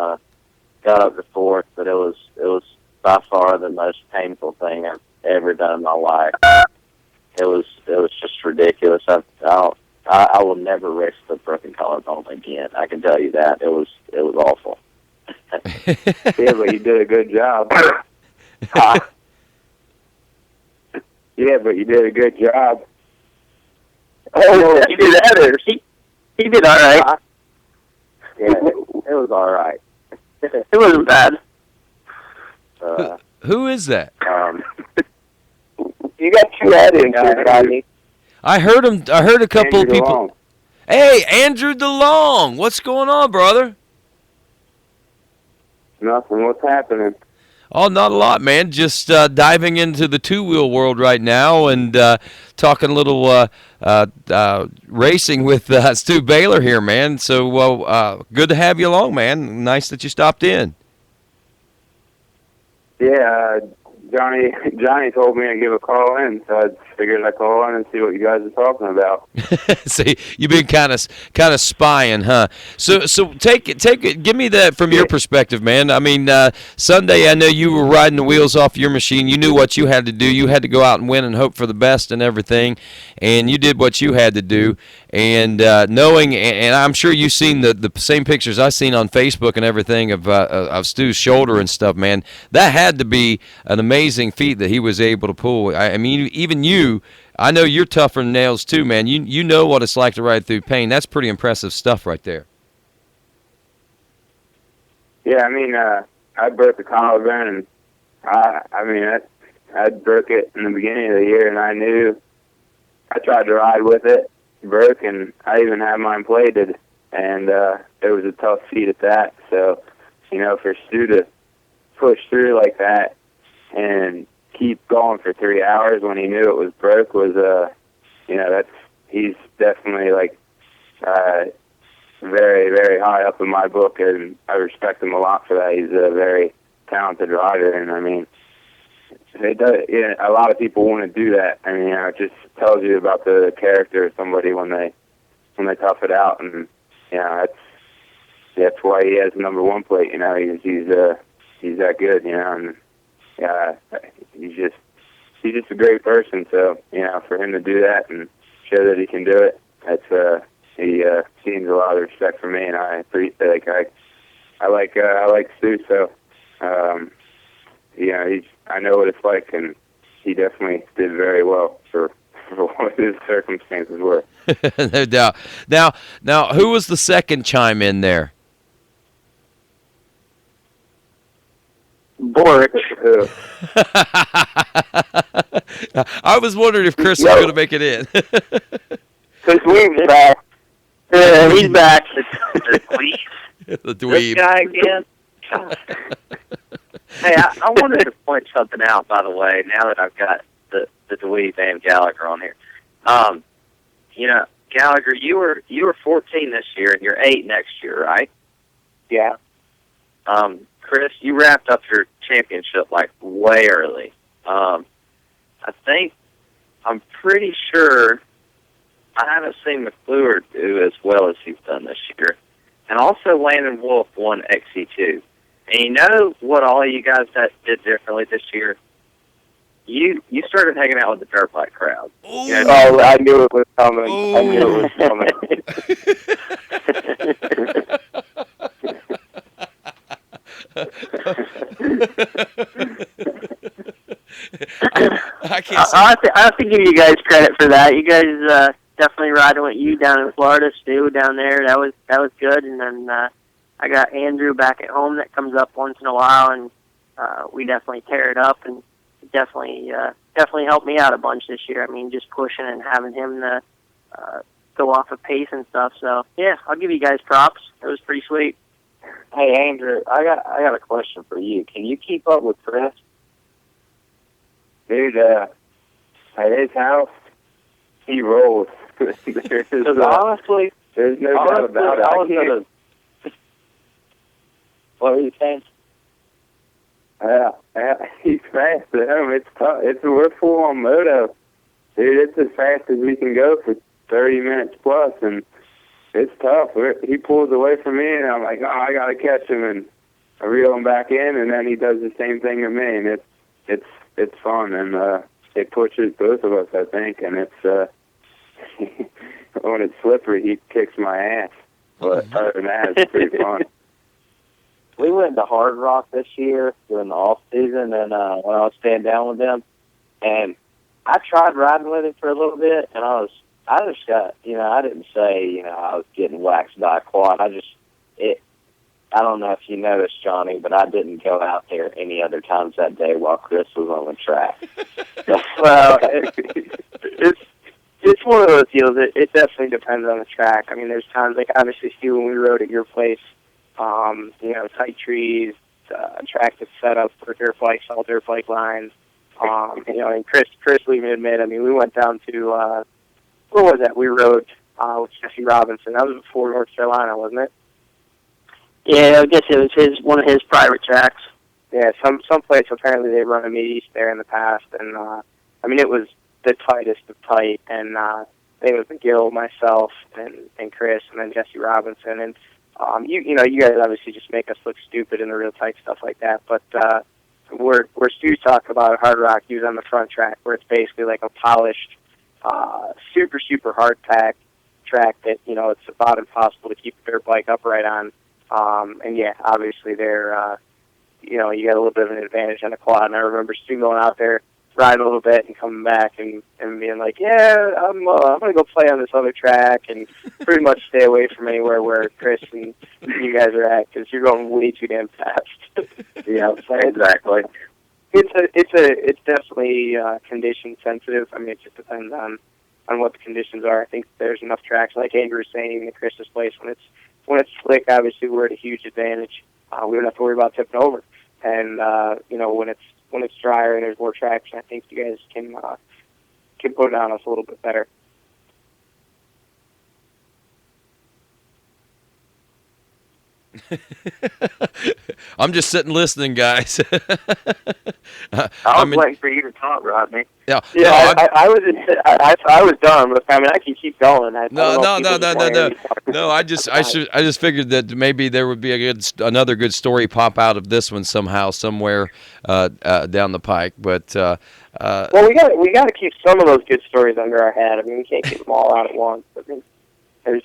got up to 4th, but it was by far the most painful thing I've ever done in my life. It was just ridiculous. I will never race the broken collarbone again. I can tell you that. It was awful. Yeah, but you did a good job. Yeah, but you did a good job. Oh, he did that, or he did all right. Yeah, it was all right. It wasn't bad. Who is that? You got two add-ins here, Rodney. I heard him. I heard a couple Andrew people. DeLong. Hey, Andrew DeLong. What's going on, brother? Nothing. What's happening? Oh, not a lot, man. Just diving into the two-wheel world right now and talking a little racing with Stu Baylor here, man. So good to have you along, man. Nice that you stopped in. Yeah, Johnny told me to give a call in, so I figured I'd call in and see what you guys are talking about. See, you've been kind of spying, huh? So take it. Give me that from your perspective, man. I mean, Sunday, I know you were riding the wheels off your machine. You knew what you had to do. You had to go out and win and hope for the best and everything, and you did what you had to do. And knowing, and I'm sure you've seen the same pictures I've seen on Facebook and everything of Stu's shoulder and stuff, man. That had to be an amazing feat that he was able to pull. I mean, even you, I know you're tougher than nails too, man. You know what it's like to ride through pain. That's pretty impressive stuff right there. Yeah, I mean, I broke the collarbone, and I broke it in the beginning of the year, and I knew. I tried to ride with it, broke, and I even had mine plated, and it was a tough feat at that. So, for Stu to push through like that and keep going for 3 hours when he knew it was broke was, he's definitely like very, very high up in my book, and I respect him a lot for that. He's a very talented rider, and I mean, it does. A lot of people want to do that. I mean, it just tells you about the character of somebody when they tough it out, and that's why he has the number 1 plate. He's that good, and he's just a great person. So for him to do that and show that he can do it, he seems a lot of respect for me, and I appreciate. I like Stu, so I know what it's like, and he definitely did very well for what his circumstances were. No doubt. Now, who was the second chime in there? Boric. I was wondering if Chris was going to make it in. Chris Weave's back. He's back. The dweeb. The dweeb. This guy again. Hey, I wanted to point something out, by the way, now that I've got the dweeb and Gallagher on here. Gallagher, you were 14 this year, and you're 8 next year, right? Yeah. Chris, you wrapped up your championship way early. I'm pretty sure I haven't seen McClure do as well as he's done this year. And also Landon Wolf won XC2. And you know what all of you guys that did differently this year? You started hanging out with the dirt bike crowd. Oh, I knew it was coming. Ooh. I knew it was coming. I have to give you guys credit for that. You guys definitely riding with you down in Florida, Stu down there. That was good. And then I got Andrew back at home that comes up once in a while, and we definitely tear it up, and it definitely helped me out a bunch this year. I mean, just pushing and having him to go off of pace and stuff. So yeah, I'll give you guys props. It was pretty sweet. Hey Andrew, I got a question for you. Can you keep up with Chris? Dude, at his house, he rolls. Honestly, there's no doubt about it. What were you saying? Yeah, he's fast at home. It's tough. We're full on moto. Dude, it's as fast as we can go for 30 minutes plus, and it's tough. He pulls away from me, and I'm like, oh, I got to catch him, and I reel him back in, and then he does the same thing to me, and it's fun, and it pushes both of us, I think, and it's when it's slippery, he kicks my ass. But other than that, it's pretty fun. We went to Hard Rock this year during the off season, and when I was staying down with them, and I tried riding with him for a little bit, and I was I just got, I didn't say, I was getting waxed by a quad. I don't know if you noticed, Johnny, but I didn't go out there any other times that day while Chris was on the track. Well, it's one of those deals. It definitely depends on the track. I mean, there's times, like, obviously, Stu, when we rode at your place, tight trees, attractive setup for dirt bikes, all dirt bike lines. And Chris will even admit, I mean, we went down to, where was that? We rode with Jesse Robinson. That was before North Carolina, wasn't it? Yeah, I guess it was one of his private tracks. Yeah, some place apparently they run a meet there in the past, and I mean it was the tightest of tight, and it was McGill, myself, and Chris, and then Jesse Robinson, and you guys obviously just make us look stupid in the real tight stuff like that, but where Stu's talking about Hard Rock, he was on the front track where it's basically like a polished, super hard pack track that it's about impossible to keep a dirt bike upright on. And yeah, obviously they're, you got a little bit of an advantage on the quad. And I remember Stu going out there, riding a little bit and coming back and being like, yeah, I'm going to go play on this other track and pretty much stay away from anywhere where Chris and you guys are at because you're going way too damn fast. Yeah, exactly. It's definitely condition sensitive. I mean, it just depends on what the conditions are. I think there's enough tracks, like Andrew was saying, in Chris's place when it's slick, obviously we're at a huge advantage. We don't have to worry about tipping over. And when it's drier and there's more traction, I think you guys can put it on us a little bit better. I'm just sitting listening, guys. I was waiting for you to talk, Rodney. Yeah, I was done, but I mean I can keep going. No. I just figured that maybe there would be another good story pop out of this one somehow, somewhere down the pike. But well, we got to keep some of those good stories under our hat. I mean, we can't get them all out at once. I mean, there's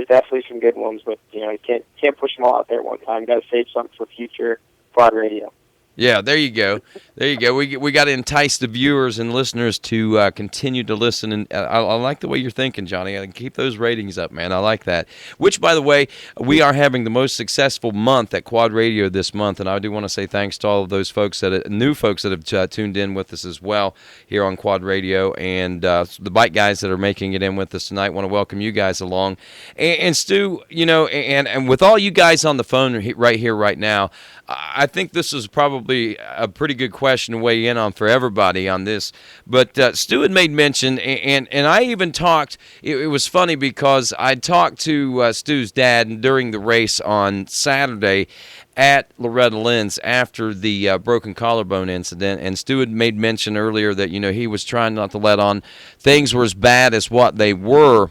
definitely some good ones, but you can't push them all out there at one time. You got to save something for future quad radio. Yeah, there you go. We got to entice the viewers and listeners to continue to listen. And I like the way you're thinking, Johnny. Keep those ratings up, man. I like that. Which, by the way, we are having the most successful month at Quad Radio this month, and I do want to say thanks to all of those folks new folks that have tuned in with us as well here on Quad Radio, and the bike guys that are making it in with us tonight. Want to welcome you guys along. And Stu, and with all you guys on the phone right here, right now, I think this is probably a pretty good question to weigh in on for everybody on this. But Stu had made mention, and I even talked, it was funny because I talked to Stu's dad during the race on Saturday at Loretta Lynn's after the broken collarbone incident, and Stu had made mention earlier that, he was trying not to let on things were as bad as what they were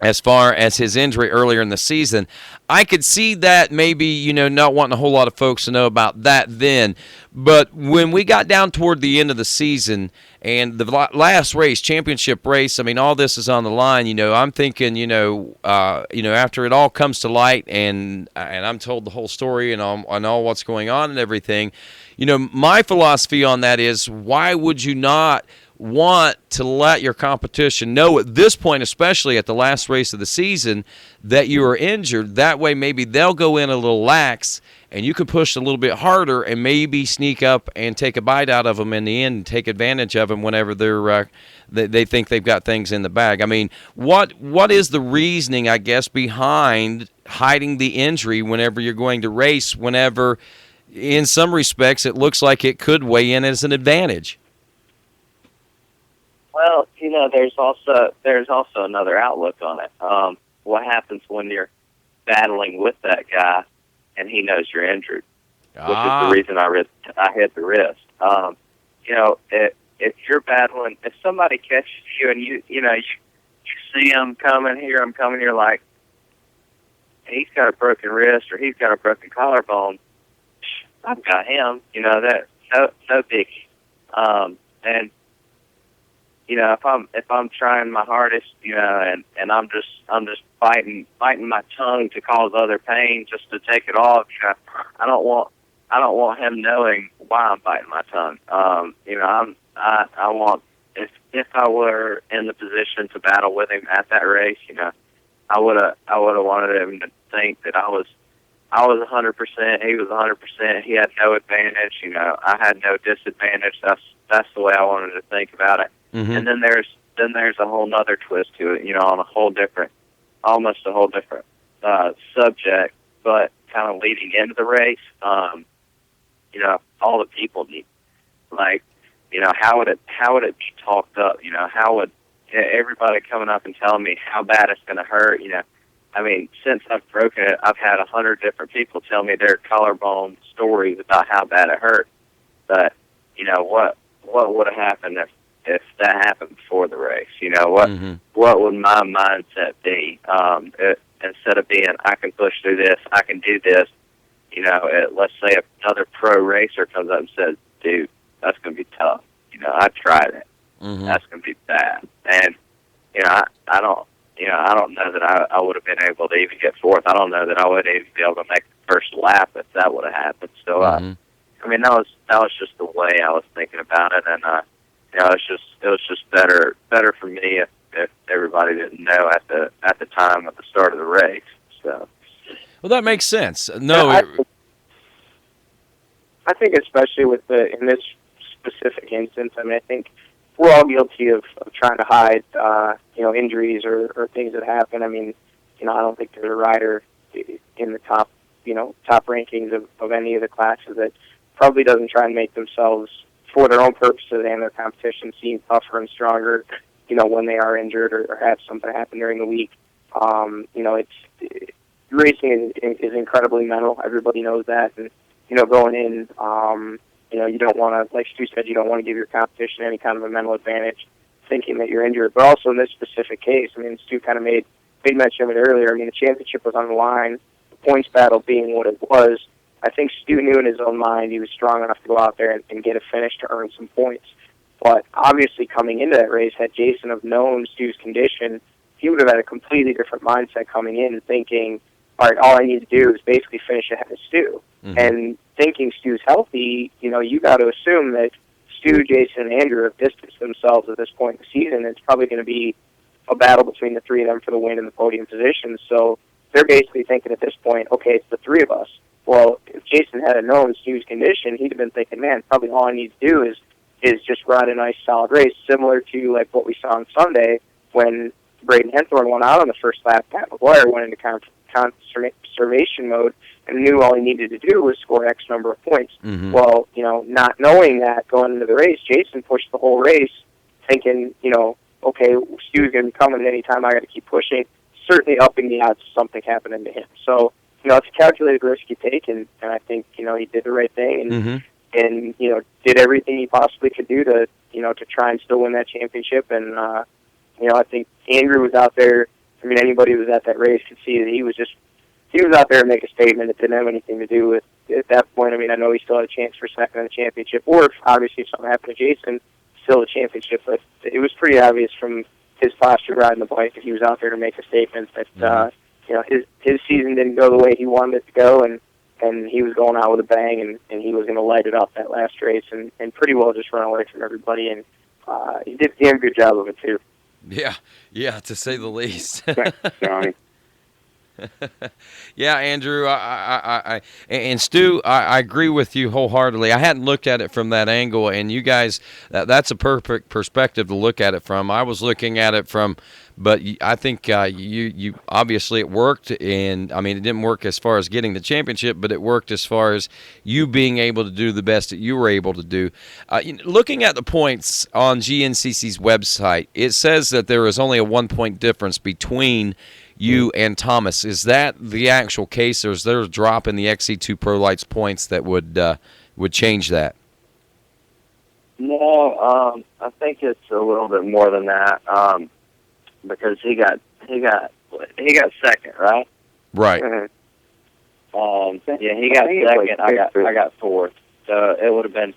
as far as his injury earlier in the season. I could see that maybe, not wanting a whole lot of folks to know about that then. But when we got down toward the end of the season and the last race, championship race, I mean, all this is on the line. I'm thinking, after it all comes to light and I'm told the whole story and all what's going on and everything, my philosophy on that is, why would you not want to let your competition know at this point, especially at the last race of the season, that you are injured? That way maybe they'll go in a little lax and you can push a little bit harder and maybe sneak up and take a bite out of them in the end and take advantage of them whenever they think they've got things in the bag. I mean, what is the reasoning, I guess, behind hiding the injury whenever you're going to race, whenever in some respects it looks like it could weigh in as an advantage? Well, there's also another outlook on it. What happens when you're battling with that guy and he knows you're injured, which is the reason I hit the wrist. If you're battling, if somebody catches you and you see him coming, hear him coming, you're like, he's got a broken wrist or he's got a broken collarbone. I've got him. That's no biggie. And if I'm trying my hardest, and I'm just biting my tongue to cause other pain just to take it off, I don't want him knowing why I'm biting my tongue. I want if I were in the position to battle with him at that race, I would have wanted him to think that I was 100%. He was 100%. He had no advantage. I had no disadvantage. That's the way I wanted to think about it. Mm-hmm. And then there's a whole nother twist to it. On almost a whole different subject, but kind of leading into the race. All the people need, like, how would it be talked up? How would everybody coming up and telling me how bad it's going to hurt? I mean, since I've broken it, I've had 100 different people tell me their collarbone stories about how bad it hurt. But what would have happened if that happened before the race? What would my mindset be? Instead of being, I can push through this, I can do this. Let's say another pro racer comes up and says, "Dude, that's going to be tough. I tried it. Mm-hmm. That's going to be bad." And I don't know that I would have been able to even get fourth. I don't know that I would even be able to make the first lap if that would have happened. So, Mm-hmm. I mean, that was just the way I was thinking about it, and it was just better for me if everybody didn't know at the time at the start of the race. So. Well, that makes sense. No, I think especially in this specific instance, I mean, I think we're all guilty of trying to hide, injuries or things that happen. I mean, I don't think there's a rider in the top rankings of any of the classes that probably doesn't try and make themselves, for their own purposes and their competition, seem tougher and stronger, when they are injured or have something happen during the week. Racing is incredibly mental. Everybody knows that. And, going in, you don't want to, like Stu said, you don't want to give your competition any kind of a mental advantage thinking that you're injured. But also in this specific case, I mean, Stu kind of made mention of it earlier. I mean, the championship was on the line, the points battle being what it was. I think Stu knew in his own mind he was strong enough to go out there and get a finish to earn some points. But obviously coming into that race, had Jason have known Stu's condition, he would have had a completely different mindset coming in, thinking, all right, all I need to do is basically finish ahead of Stu. Mm-hmm. And thinking Stu's healthy, you got to assume that Stu, Jason, and Andrew have distanced themselves at this point in the season. It's probably going to be a battle between the three of them for the win in the podium position. So they're basically thinking at this point, okay, it's the three of us. Well, if Jason had known Stu's condition, he'd have been thinking, man, probably all I need to do is just ride a nice solid race, similar to like what we saw on Sunday when Braden Henthorne went out on the first lap. Pat McGuire went into conservation mode and knew all he needed to do was score X number of points. Mm-hmm. Well, not knowing that going into the race, Jason pushed the whole race thinking, okay, Stu's going to be coming at any time. I got to keep pushing, certainly upping the odds of something happening to him. So, it's a calculated risk you take, and I think, he did the right thing and, Mm-hmm. and did everything he possibly could do to try and still win that championship. And, I think Andrew was out there. I mean, anybody who was at that race could see that he was out there to make a statement. It didn't have anything to do with, at that point, I mean, I know he still had a chance for second in the championship, or if something happened to Jason, still a championship. But it was pretty obvious from his posture riding the bike that he was out there to make a statement that, his season didn't go the way he wanted it to go, and he was going out with a bang, and he was going to light it up that last race, and pretty well just run away from everybody, and he did a damn good job of it, too. Yeah, to say the least. Thanks, Johnny. Yeah, Andrew, I and Stu, I agree with you wholeheartedly. I hadn't looked at it from that angle, and you guys, that's a perfect perspective to look at it from. I was looking at it from, but I think you obviously it worked, and I mean it didn't work as far as getting the championship, but it worked as far as you being able to do the best that you were able to do. Looking at the points on GNCC's website, it says that there is only a 1-point difference between you and Thomas. Is that the actual case, or is there a drop in the XC2 Pro Lights points that would change that? No, I think it's a little bit more than that. Because he got second, right? Right. Mm-hmm. Yeah, he got second. I got fourth. So it would have been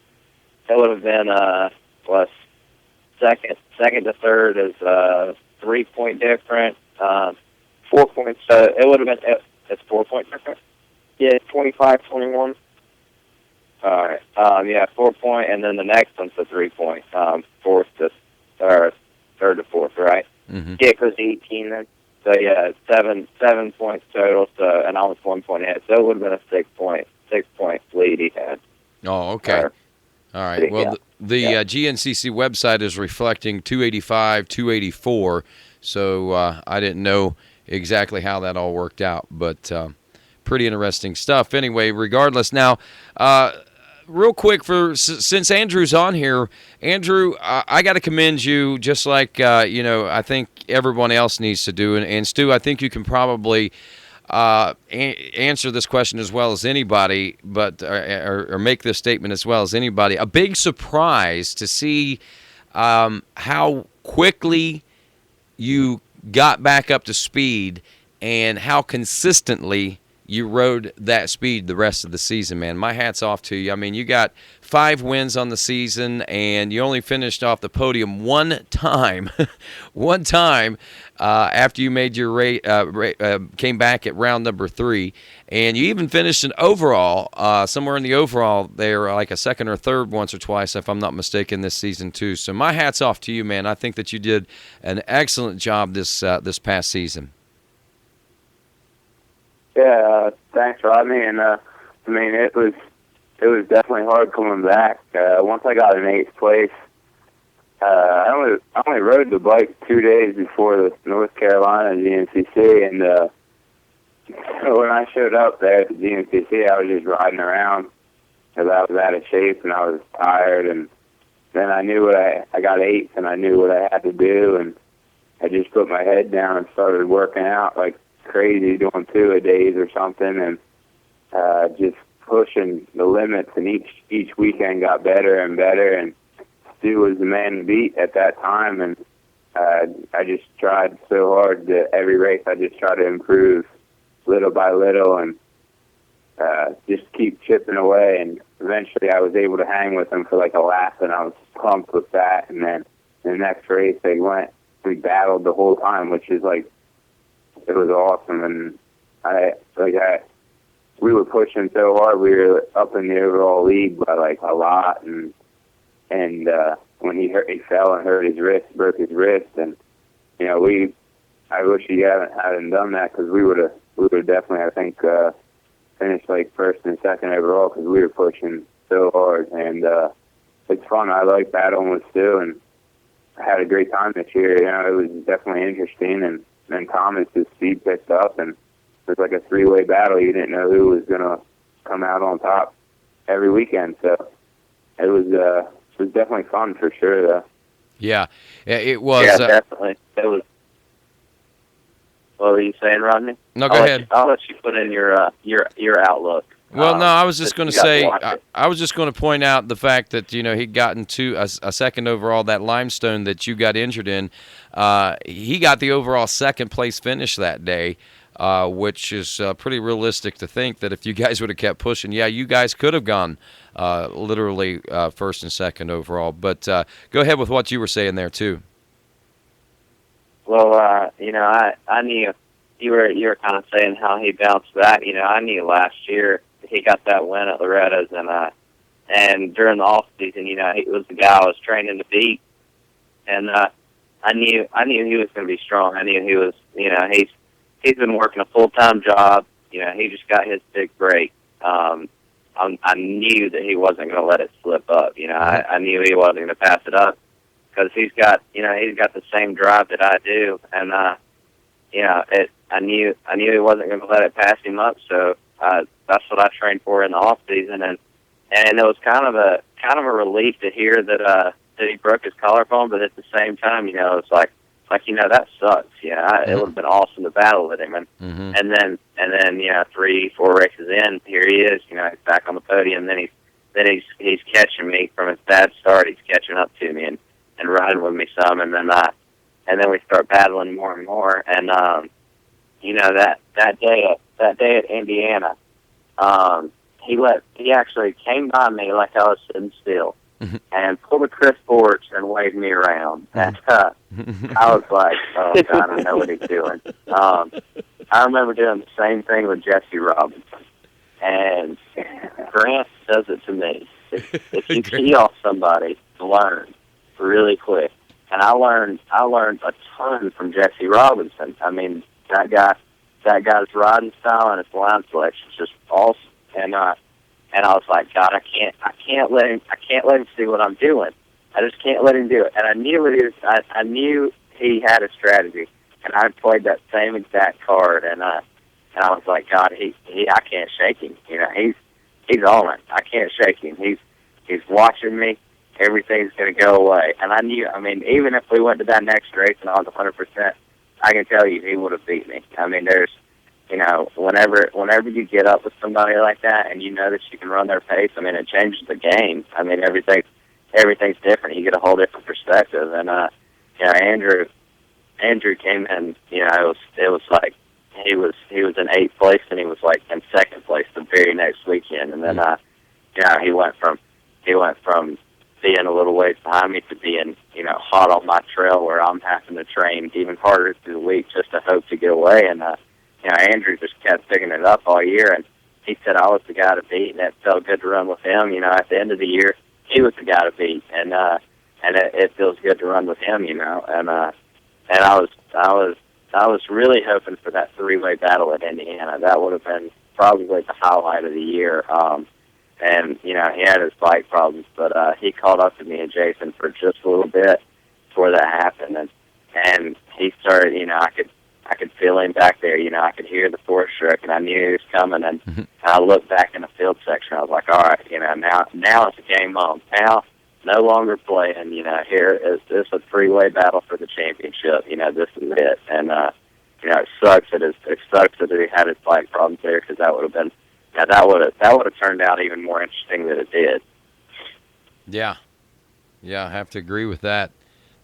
second to third is 3-point difference. 4 points. So it would have been it's 4-point difference. Yeah, 25-21. All right. 4 point, and then the next one's a 3 point. Fourth to Mm-hmm. Kick was 18 then. So yeah, 7 points total. So and almost 1 point ahead. So it would have been a 6 point lead he had. Oh, okay. All right. Well, the GNCC website is reflecting 285, 284. So I didn't know exactly how that all worked out, but pretty interesting stuff. Anyway, regardless, now. Real quick, since Andrew's on here, Andrew, I got to commend you, just like I think everyone else needs to do. And Stu, I think you can probably answer this question as well as anybody, but or make this statement as well as anybody. A big surprise to see how quickly you got back up to speed and how consistently you rode that speed the rest of the season, man. My hat's off to you. I mean, you got 5 wins on the season, and you only finished off the podium one time, after you made your came back at round number 3, and you even finished an overall, somewhere in the overall there, like a second or third once or twice, if I'm not mistaken, this season too. So my hat's off to you, man. I think that you did an excellent job this past season. Yeah, thanks, Rodney. And I mean, it was definitely hard coming back. Once I got in 8th place, I only rode the bike 2 days before the North Carolina GNCC, and so when I showed up there at the GNCC, I was just riding around because I was out of shape and I was tired. And then I knew I got 8th, and I knew what I had to do, and I just put my head down and started working out like crazy, doing 2-a-days or something, and just pushing the limits, and each weekend got better and better, and Stu was the man to beat at that time, and I just tried so hard that every race I just tried to improve little by little and just keep chipping away, and eventually I was able to hang with him for like a lap, and I was pumped with that. And then the next race we battled the whole time, which is like, it was awesome. And we were pushing so hard, we were up in the overall lead by like a lot, and when he fell and hurt his wrist, broke his wrist, and I wish he hadn't done that, because we would have definitely, I think, finished like first and second overall, because we were pushing so hard. And it's fun. I like battling with Stu, and I had a great time this year. It was definitely interesting, and then Thomas's speed picked up, and it was like a 3-way battle. You didn't know who was going to come out on top every weekend. So it was definitely fun for sure, though. Yeah, it was. Yeah, definitely. It was. What were you saying, Rodney? No, go ahead. I'll let you put in your outlook. Well, no, I was just going to say, to I was just going to point out the fact that he'd gotten a second overall, that limestone that you got injured in. He got the overall second place finish that day, which is pretty realistic to think that if you guys would have kept pushing, you guys could have gone literally first and second overall. But go ahead with what you were saying there too. Well, I knew you were kind of saying how he bounced back. I knew last year he got that win at Loretta's, and during the off season, he was the guy I was training to beat, and I knew he was going to be strong. I knew he was, he's been working a full-time job. He just got his big break. I knew that he wasn't going to let it slip up. I knew he wasn't going to pass it up, because he's got the same drive that I do, and I knew he wasn't going to let it pass him up. So that's what I trained for in the off season, and it was kind of a relief to hear that he broke his collarbone. But at the same time, it's like that sucks. It would have been awesome to battle with him, and then 3-4 races in, here he is. He's back on the podium. Then he's catching me from his bad start. He's catching up to me and riding with me some, and then we start battling more and more. And that day at Indiana, he actually came by me like I was sitting still, and pulled a Chris Borch and waved me around. And I was like, oh God, I know what he's doing. I remember doing the same thing with Jesse Robinson, and Grant does it to me. If you see off somebody, learn really quick. and I learned a ton from Jesse Robinson. I mean, that guy's riding style and his line selection is just awesome. And I was like, God, I can't let him see what I'm doing. I just can't let him do it. And I knew he had a strategy, and I played that same exact card. And I was like, God, I can't shake him. You know, he's on it. I can't shake him. He's watching me. Everything's going to go away. And I knew, I mean, even if we went to that next race and I was 100%, I can tell you he would have beat me. I mean, there's, you know, whenever you get up with somebody like that and you know that you can run their pace, I mean, it changes the game. I mean, everything's different. You get a whole different perspective. And, you know, Andrew came in, you know, it was like he was in 8th place and he was like in 2nd place the very next weekend. And then, you know, he went from being a little ways behind me to being, you know, hot on my trail where I'm having to train even harder through the week just to hope to get away. And, you know, Andrew just kept picking it up all year, and he said I was the guy to beat, and it felt good to run with him. You know, at the end of the year, he was the guy to beat, and it feels good to run with him, you know. And I was really hoping for that 3-way battle at Indiana. That would have been probably the highlight of the year. And, you know, he had his bike problems, but he caught up to me and Jason for just a little bit before that happened. And he started, you know, I could feel him back there. You know, I could hear the 4-stroke, and I knew he was coming. And I looked back in the field section. I was like, all right, you know, now it's a game on. Now, no longer playing. You know, here is this a 3-way battle for the championship. You know, this is it. And, you know, it sucks that he had his bike problems there, because that would have been, yeah, that would have turned out even more interesting than it did. Yeah, I have to agree with that.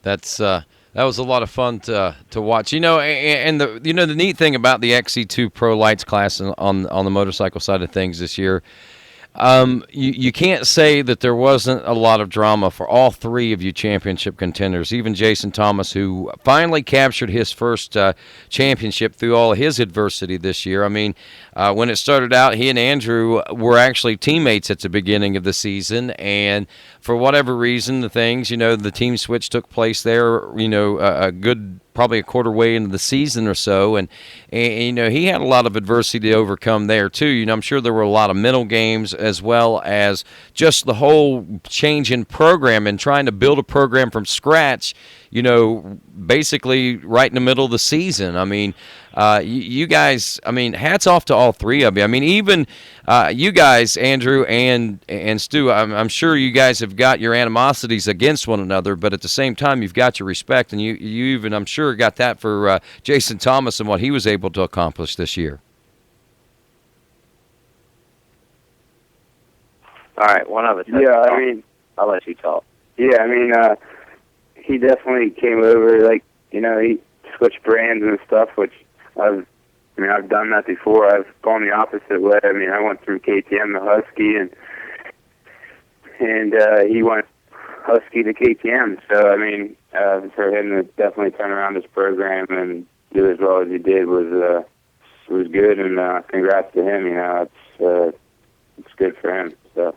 That was a lot of fun to watch. You know, and the neat thing about the XC2 Pro Lights class on the motorcycle side of things this year, you can't say that there wasn't a lot of drama for all 3 of you championship contenders. Even Jason Thomas, who finally captured his first championship through all of his adversity this year. I mean, when it started out, he and Andrew were actually teammates at the beginning of the season, and for whatever reason, the team switch took place there, you know, probably a quarter way into the season or so, and you know, he had a lot of adversity to overcome there too. You know, I'm sure there were a lot of mental games as well as just the whole change in program and trying to build a program from scratch, you know, basically right in the middle of the season. I mean, you guys, I mean, hats off to all 3 of you. I mean, even you guys, Andrew and Stu, I'm sure you guys have got your animosities against one another, but at the same time, you've got your respect, and you even, I'm sure, got that for Jason Thomas and what he was able to accomplish this year. All right, one of us. Yeah, I mean, I'll let you talk. Yeah, I mean, he definitely came over, like, you know, he switched brands and stuff, which I've done that before. I've gone the opposite way. I mean, I went through KTM to Husky, and he went Husky to KTM. So, I mean, for him to definitely turn around his program and do as well as he did was good, and congrats to him. You know, it's good for him. So,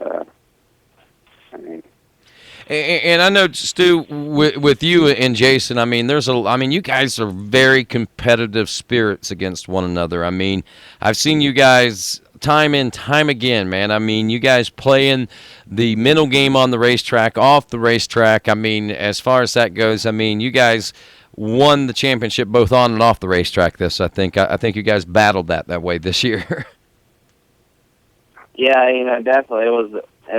I mean. And I know, Stu, with you and Jason, I mean, you guys are very competitive spirits against one another. I mean, I've seen you guys time and time again, man. I mean, you guys playing the mental game on the racetrack, off the racetrack. I mean, as far as that goes, I mean, you guys won the championship both on and off the racetrack. I think you guys battled that way this year. Yeah, you know, definitely it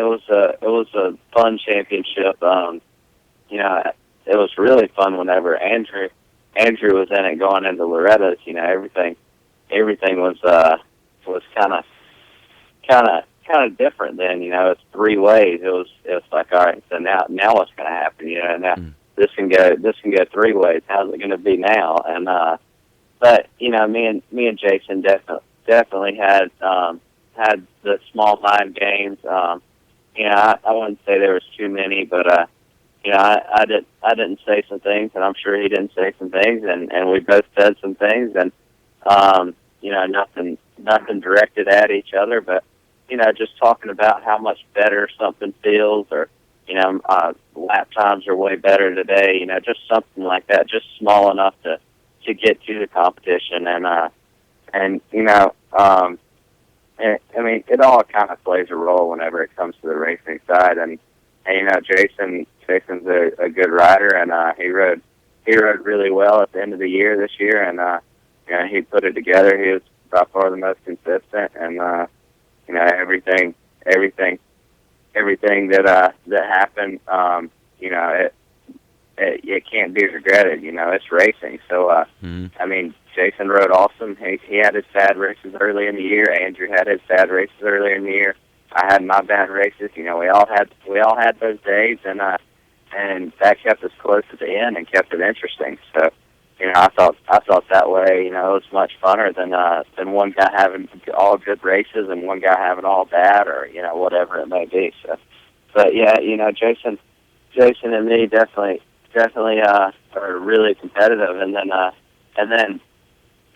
was a fun championship. You know, it was really fun whenever Andrew was in it going into Loretta's. You know, everything was kind of different then. You know, it's 3 ways. It was like, all right, so now what's going to happen? You know, now this can go 3 ways. How's it going to be now? And but you know, me and Jason definitely had the small mind games. You know, I wouldn't say there was too many, but you know, I didn't say some things, and I'm sure he didn't say some things, and we both said some things, and you know, nothing directed at each other, but you know, just talking about how much better something feels, or lap times are way better today. Just something like that, just small enough to get to the competition, and I mean, it all kind of plays a role whenever it comes to the racing side, and Jason's a good rider, and he rode really well at the end of the year this year, and he put it together. He was by far the most consistent, and everything that happened, it can't be regretted. It's racing. So I mean, Jason rode awesome. He had his bad races early in the year. Andrew had his bad races earlier in the year. I had my bad races. We all had those days, and that kept us close to the end and kept it interesting. So, I thought that way. It was much funner than one guy having all good races and one guy having all bad, or whatever it may be. So, but yeah, Jason and me definitely are really competitive, and then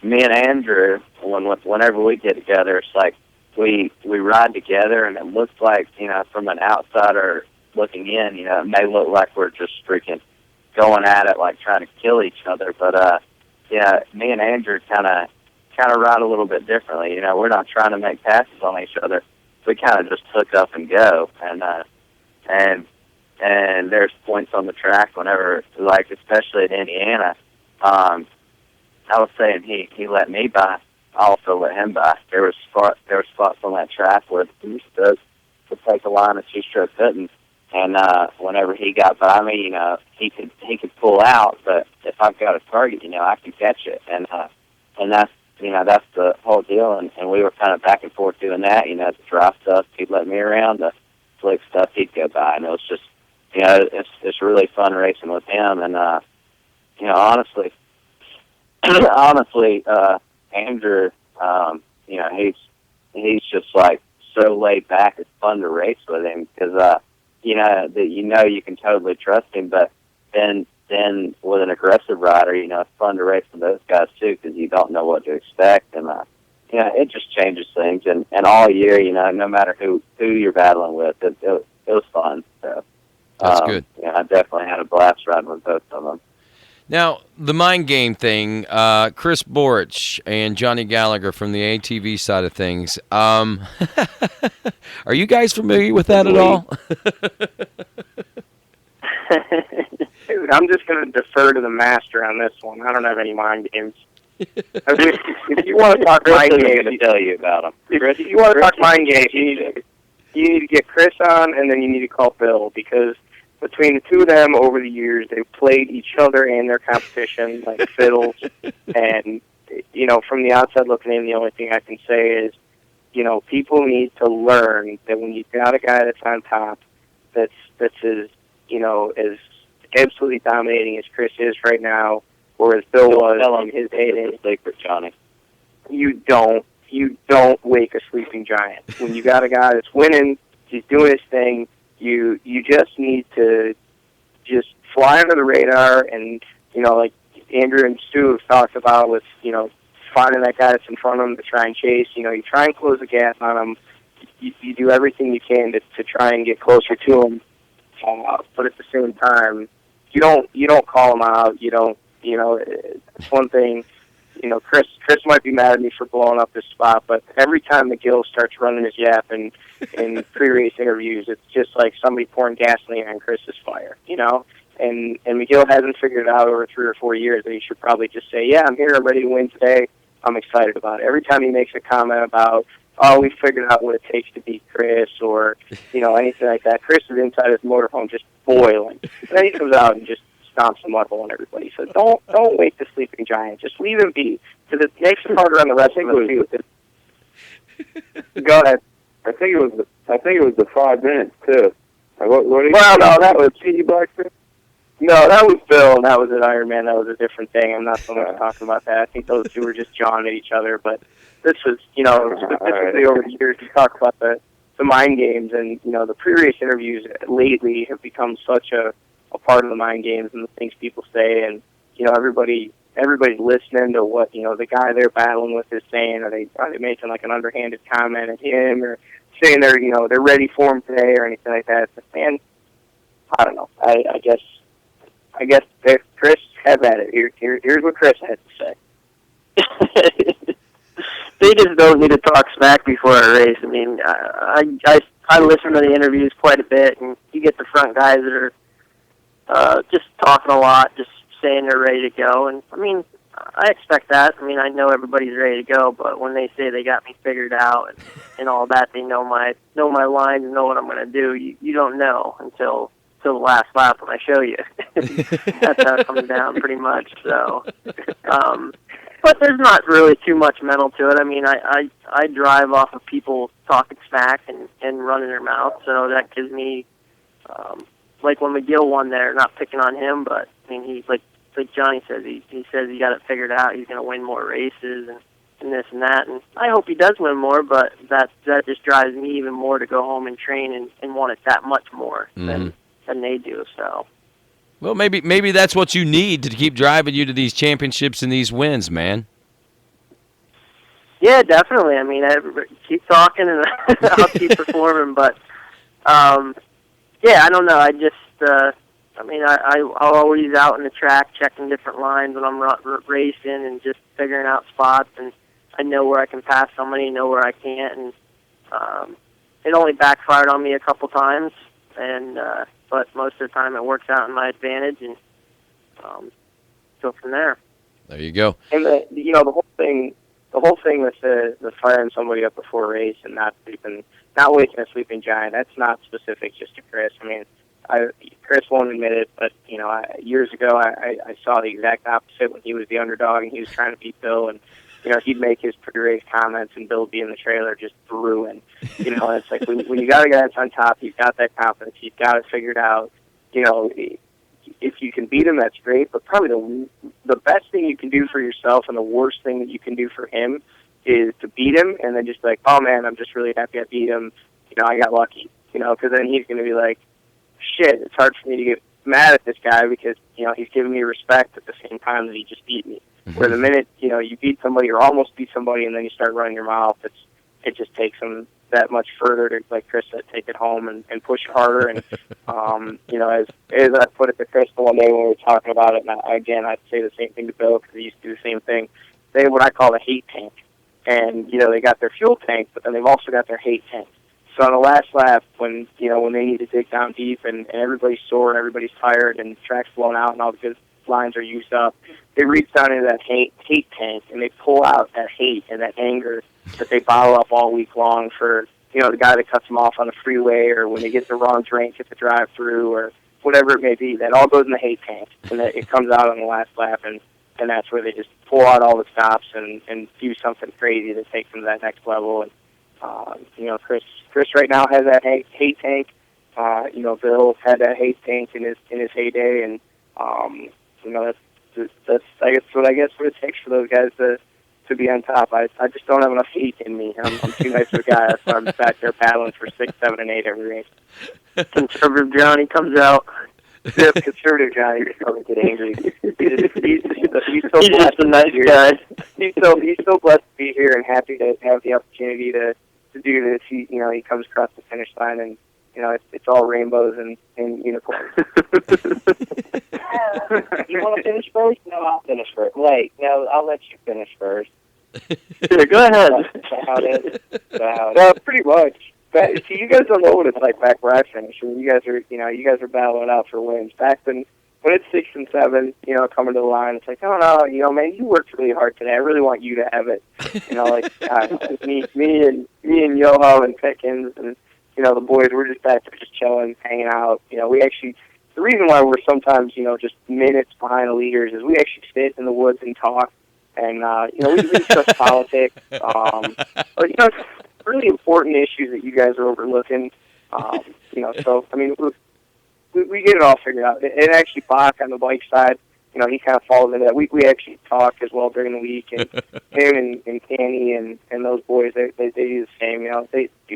me and Andrew, whenever we get together, it's like we ride together, and it looks like, from an outsider looking in, it may look like we're just freaking going at it, like trying to kill each other. But me and Andrew kind of ride a little bit differently. We're not trying to make passes on each other. We kind of just hook up and go, and there's points on the track whenever, like especially at Indiana. I was saying he let me by. I also let him by. There were spots on that track where he used to take a line and two-stroke couldn't. And whenever he got by me, he could pull out. But if I've got a target, I can catch it. And that's the whole deal. And we were kind of back and forth doing that. The dry stuff, he'd let me around. The slick stuff, he'd go by. And it was just, it's really fun racing with him. And honestly, Andrew, he's just like so laid back. It's fun to race with him because you can totally trust him. But then with an aggressive rider, it's fun to race with those guys too because you don't know what to expect, and it just changes things. And all year, no matter who you're battling with, it was fun. So that's good. I definitely had a blast riding with both of them. Now, the mind game thing, Chris Borich and Johnny Gallagher from the ATV side of things. Are you guys familiar with that at all? Dude, I'm just going to defer to the master on this one. I don't have any mind games. If you want to talk mind games, I'm going to tell you about them. If you want to talk mind games, you need to get Chris on, and then you need to call Bill, because between the two of them over the years, they've played each other and their competition like fiddles. And, from the outside looking in, the only thing I can say is, people need to learn that when you've got a guy that's on top, that's as, as absolutely dominating as Chris is right now, or as Bill was in his heyday. Secret, Johnny. You don't wake a sleeping giant. When you got a guy that's winning, he's doing his thing, you just need to just fly under the radar, and like Andrew and Stu have talked about with finding that guy that's in front of him to try and chase. You try and close the gap on him. You do everything you can to try and get closer to him, but at the same time, you don't call him out. It's one thing. Chris might be mad at me for blowing up this spot, but every time McGill starts running his yap in pre-race interviews, it's just like somebody pouring gasoline on Chris's fire, And McGill hasn't figured it out over 3 or 4 years that he should probably just say, yeah, I'm here, I'm ready to win today, I'm excited about it. Every time he makes a comment about, oh, we figured out what it takes to beat Chris, or, anything like that, Chris is inside his motorhome just boiling. And then he comes out and just stomps the mud hole on everybody. So don't wake the sleeping giant. Just leave him be, because it makes it harder on the rest of us too. Go ahead. I think it was the 5 minutes too. What no, that was T. Blackford. No, that was Bill, and that was at Ironman. That was a different thing. I'm not so much talking about that. I think those two were just jawing at each other. But this was, specifically over the years, we talk about the mind games, and the pre-race interviews lately have become such a part of the mind games and the things people say, and everybody's listening to what the guy they're battling with is saying. Are they making like an underhanded comment at him, or saying they're ready for him today, or anything like that? But man, I don't know. I guess Chris, have at it. Here's what Chris had to say. They just don't need to talk smack before a race. I mean, I listen to the interviews quite a bit, and you get the front guys that are just talking a lot, just saying they're ready to go. And I mean, I expect that. I mean, I know everybody's ready to go, but when they say they got me figured out and all that, they know my lines, know what I'm going to do. You don't know until the last lap when I show you. That's how it comes down, pretty much. So, but there's not really too much mental to it. I mean, I drive off of people talking smack and running their mouth, so that gives me, like when McGill won there, not picking on him, but I mean, he's like Johnny says, he says he got it figured out. He's going to win more races and this and that. And I hope he does win more, but that just drives me even more to go home and train and want it that much more than they do. So. Well, maybe that's what you need to keep driving you to these championships and these wins, man. Yeah, definitely. I mean, keep talking and I'll keep performing. But, yeah, I don't know. I just, I'm always out in the track checking different lines when I'm racing and just figuring out spots. And I know where I can pass somebody, know where I can't. And it only backfired on me a couple times. And but most of the time it works out in my advantage, and go from there. There you go. And the whole thing with the firing somebody up before a race and not waking a sleeping giant, that's not specific just to Chris. I mean, Chris won't admit it, but years ago I saw the exact opposite when he was the underdog and he was trying to beat Bill, and he'd make his pre-race comments and Bill would be in the trailer just brewing. And it's like when you got a guy that's on top, you've got that confidence, you've got it figured out. If you can beat him, that's great, but probably the best thing you can do for yourself and the worst thing that you can do for him is to beat him and then just be like, oh man, I'm just really happy I beat him. I got lucky. Because then he's going to be like, shit, it's hard for me to get mad at this guy because, he's giving me respect at the same time that he just beat me. Where the minute, you beat somebody or almost beat somebody and then you start running your mouth, it just takes them that much further to, like Chris said, take it home and push harder. And, as I put it to Chris the one day when we were talking about it, and I'd say the same thing to Bill because he used to do the same thing. They have what I call a hate tank. And, they got their fuel tank, but then they've also got their hate tank. So on the last lap, when they need to dig down deep and everybody's sore and everybody's tired and the track's blown out and all the good lines are used up, they reach down into that hate tank and they pull out that hate and that anger that they bottle up all week long for, the guy that cuts them off on the freeway or when they get the wrong drink at the drive-thru or whatever it may be. That all goes in the hate tank and it comes out on the last lap and that's where they just pull out all the stops and do something crazy to take them to that next level. And, Chris right now has that hate tank. Bill had that hate tank in his heyday, and that's what it takes for those guys to be on top. I just don't have enough hate in me. I'm too nice of a guy. That's why I'm back there paddling for 6, 7, and 8 every race. Conservative Johnny comes out. Yep, conservative Johnny is going to get angry. He's so He's just a nice guy. He's so blessed to be here and happy to have the opportunity to do this. He comes across the finish line and it's all rainbows and unicorns. You want to finish first? No, I'll finish first. Wait, no, I'll let you finish first. Yeah, go ahead. How it is. Well, pretty much. But, see, you guys don't know what it's like back where I finished. I mean, you guys are battling out for wins. Back when it's 6 and 7, coming to the line, it's like, oh no, man, you worked really hard today. I really want you to have it. Me and Yoho and Pickens and the boys, we're just back there just chilling, hanging out. We actually, the reason why we're sometimes just minutes behind the leaders is we actually sit in the woods and talk, and we discuss politics. But really important issues that you guys are overlooking. So I mean, we get it all figured out. And actually, Bach on the bike side, he kind of falls into that. We actually talk as well during the week, and him and Kenny and those boys, they do the same.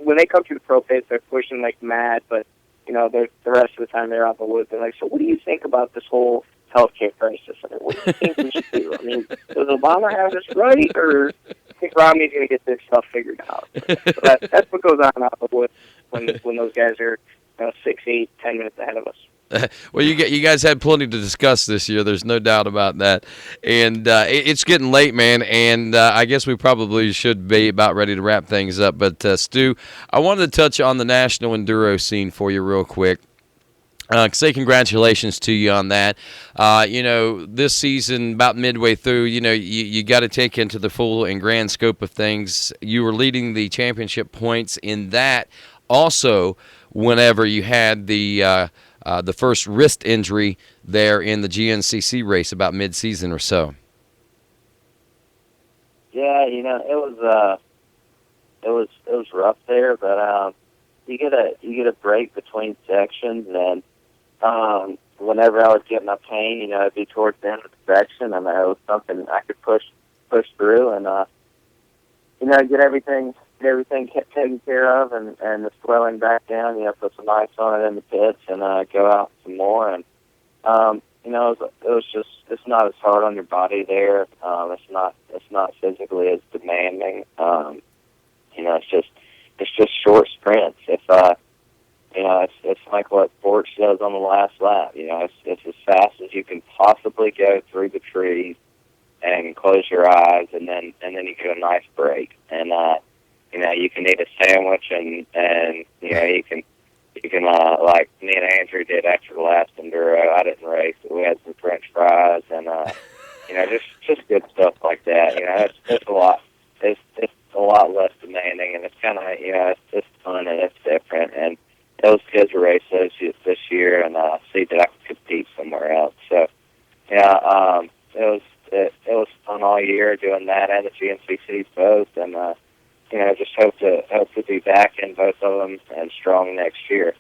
When they come to the pro pits, they're pushing like mad, but the rest of the time they're out in the woods. They're like, so what do you think about this whole healthcare crisis? I mean, what do you think we should do? I mean, does Obama have this right, or do you think Romney's going to get this stuff figured out? So that's what goes on out in the woods when those guys are 6, 8, 10 minutes ahead of us. Well, you guys had plenty to discuss this year. There's no doubt about that. And it's getting late, man. And I guess we probably should be about ready to wrap things up. But Stu, I wanted to touch on the national enduro scene for you real quick. Say congratulations to you on that. This season, about midway through, you got to take into the full and grand scope of things. You were leading the championship points in that. Also, whenever you had the first wrist injury there in the GNCC race about mid-season or so. Yeah, it was rough there, but you get a break between sections, and whenever I was getting my pain, it'd be towards the end of the section, and it was something I could push through, and get everything kept taken care of, and the swelling back down. Put some ice on it in the pits, and go out some more, and it's not as hard on your body there. It's not physically as demanding. It's just short sprints. It's like what Borch does on the last lap. It's as fast as you can possibly go through the trees and close your eyes, and then you get a nice break. And you can eat a sandwich, and you can like me and Andrew did after the last enduro. I didn't race, but we had some French fries, and just good stuff like that. It's a lot. It's a lot less demanding, and it's kind of it's fun and it's different. And those kids were race associates this year, and see that I could compete somewhere else. So it was fun all year doing that and the GNCCs both, and just hope to be back in both of them and strong next year.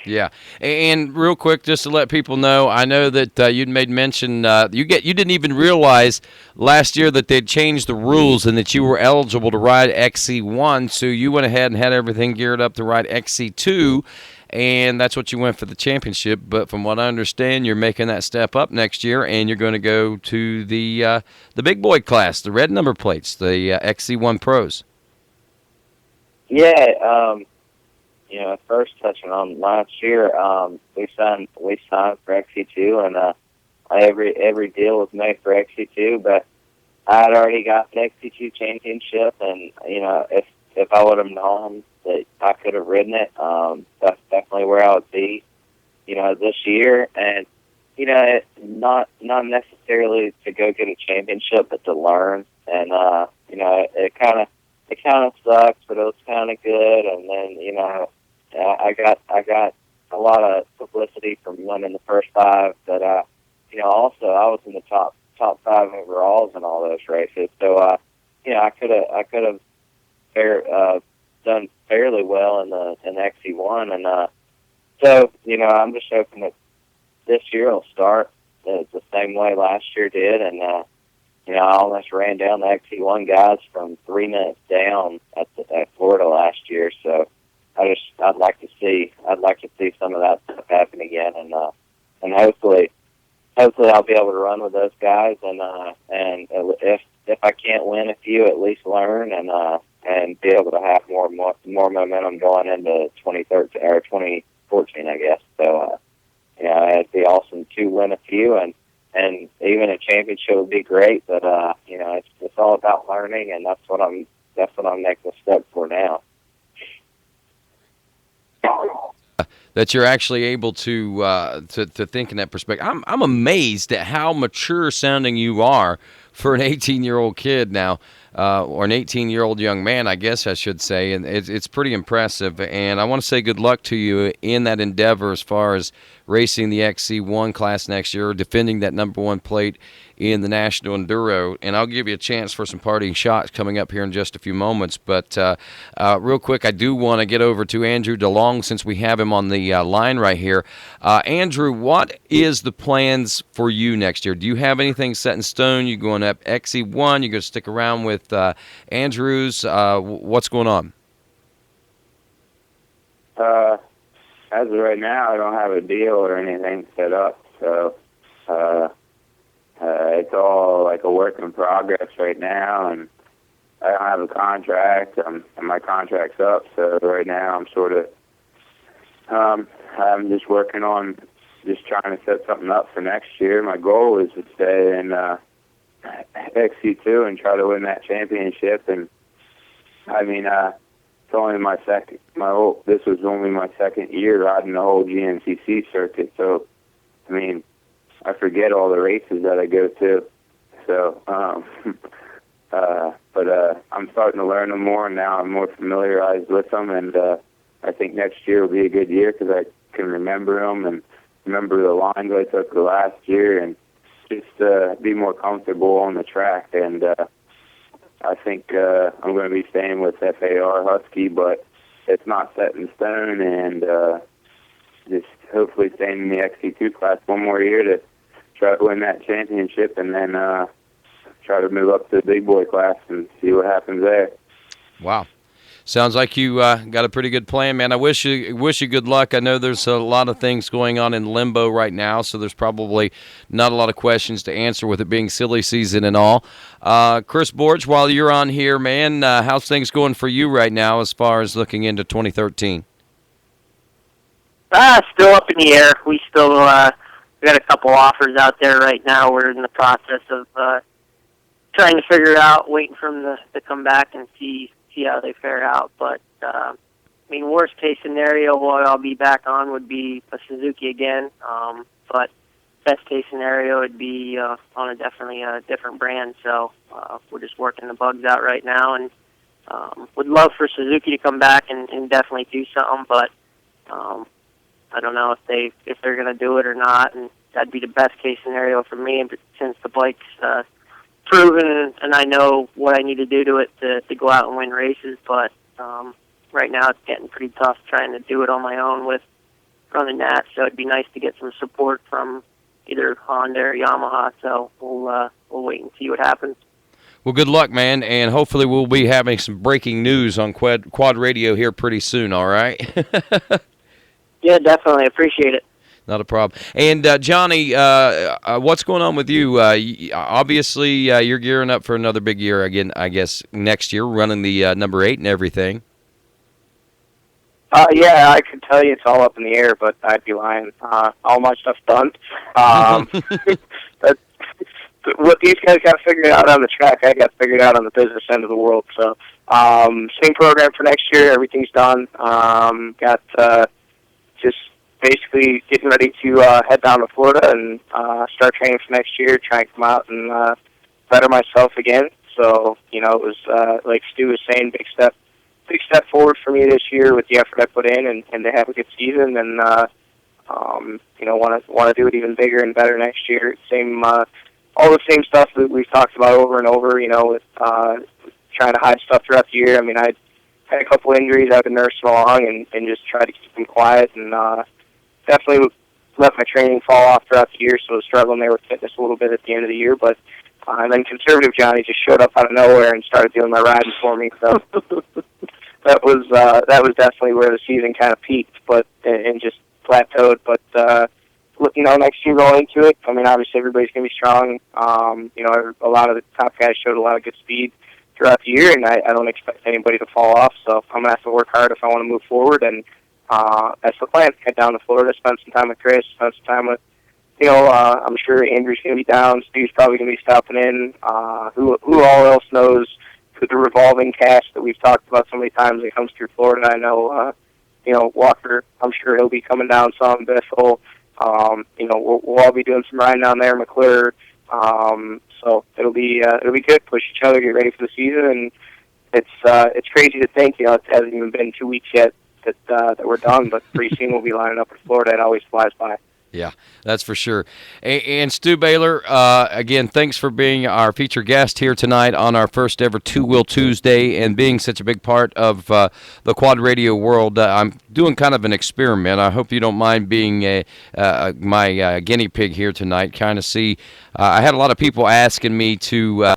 Yeah, and real quick, just to let people know, I know that you'd made mention you didn't even realize last year that they'd changed the rules and that you were eligible to ride XC1, so you went ahead and had everything geared up to ride XC2, and that's what you went for the championship. But from what I understand, you're making that step up next year, and you're going to go to the big boy class, the red number plates, the XC1 Pros. Yeah. First touching on last year, we signed for XC2, and every deal was made for XC2. But I had already got the XC2 championship, and if I would have known that I could have ridden it, that's definitely where I would be, this year. And not necessarily to go get a championship, but to learn. And it kind of sucks, but it was kind of good. And then I got a lot of publicity from winning the first 5, but also I was in the top 5 overalls in all those races. So I could have done fairly well in XC1, and so I'm just hoping that this year will start the same way last year did, and I almost ran down the XC1 guys from 3 minutes down at Florida last year. So I'd like to see some of that stuff happen again, and hopefully I'll be able to run with those guys, and if I can't win a few, at least learn and be able to have more momentum going into 2013 or 2014, I guess. So it'd be awesome to win a few, and even a championship would be great. But it's all about learning, and that's what I'm making a step for now. That you're actually able to think in that perspective. I'm amazed at how mature sounding you are for an 18-year-old kid now, or an 18-year-old young man, I guess I should say, and it's pretty impressive. And I want to say good luck to you in that endeavor as far as racing the XC1 class next year, defending that number 1 plate in the National Enduro. And I'll give you a chance for some parting shots coming up here in just a few moments. But real quick, I do want to get over to Andrew DeLong since we have him on the line right here. Andrew, what is the plans for you next year? Do you have anything set in stone? You going up XC1? You going to stick around with Andrews? What's going on? As of right now, I don't have a deal or anything set up, so it's all like a work in progress right now, and I don't have a contract, and my contract's up, so right now I'm sort of I'm just working on just trying to set something up for next year. My goal is to stay in XC2 and try to win that championship. And I mean, it's only this was only my second year riding the whole GNCC circuit. So, I mean, I forget all the races that I go to. So, but I'm starting to learn them more, and now I'm more familiarized with them. And I think next year will be a good year because I can remember them and remember the lines I took the last year, and just be more comfortable on the track. And I think I'm going to be staying with FAR Husky, but it's not set in stone, and just hopefully staying in the XC2 class one more year to try to win that championship, and then try to move up to the big boy class and see what happens there. Wow. Sounds like you got a pretty good plan, man. I wish you good luck. I know there's a lot of things going on in limbo right now, so there's probably not a lot of questions to answer with it being silly season and all. Chris Borch, while you're on here, man, how's things going for you right now as far as looking into 2013? Still up in the air. We still we got a couple offers out there right now. We're in the process of trying to figure it out, waiting for them to come back and see how they fare out. But I mean, worst case scenario, what I'll be back on would be a Suzuki again. But best case scenario would be on definitely a different brand. So we're just working the bugs out right now, and would love for Suzuki to come back and definitely do something. But I don't know if they're going to do it or not, and that'd be the best case scenario for me. And since the bike's proven, and I know what I need to do to it to go out and win races, but right now it's getting pretty tough trying to do it on my own with running that, so it'd be nice to get some support from either Honda or Yamaha, so we'll wait and see what happens. Well, good luck, man, and hopefully we'll be having some breaking news on Quad Radio here pretty soon, all right? Yeah, definitely. Appreciate it. Not a problem. And, Johnny, what's going on with you? Obviously, you're gearing up for another big year again, I guess, next year, running the number 8 and everything. Yeah, I could tell you it's all up in the air, but I'd be lying. All my stuff's done. But what these guys got figured out on the track, I got figured out on the business end of the world. So, same program for next year. Everything's done. Got just basically getting ready to head down to Florida and start training for next year, try and come out and better myself again. So, you know, it was, like Stu was saying, big step forward for me this year with the effort I put in and to have a good season, and you know, want to do it even bigger and better next year. Same all the same stuff that we've talked about over and over, you know, with trying to hide stuff throughout the year. I mean, I had a couple injuries I've been nursing along and just tried to keep them quiet, and definitely let my training fall off throughout the year, so I was struggling there with fitness a little bit at the end of the year. But and then Conservative Johnny just showed up out of nowhere and started doing my riding for me. So that was definitely where the season kind of peaked, but and just plateaued. But you know, next year going into it, I mean, obviously everybody's gonna be strong. You know, a lot of the top guys showed a lot of good speed throughout the year, and I don't expect anybody to fall off. So I'm gonna have to work hard if I want to move forward, and that's the plan. Head down to Florida, spend some time with Chris, spend some time with, you know, I'm sure Andrew's going to be down. Steve's probably going to be stopping in. Who all else knows the revolving cast that we've talked about so many times that comes through Florida. I know, you know, Walker, I'm sure he'll be coming down some. Biffle, you know, we'll all be doing some riding down there, McClure. So it'll be good. Push each other, get ready for the season, and it's crazy to think, you know, it hasn't even been 2 weeks yet that we're done, but pretty soon we'll be lining up in Florida. It always flies by. Yeah, that's for sure. And Stu Baylor, again, thanks for being our featured guest here tonight on our first ever Two Wheel Tuesday and being such a big part of the quad radio world. I'm doing kind of an experiment. I hope you don't mind being my guinea pig here tonight. Kind of see, I had a lot of people asking me to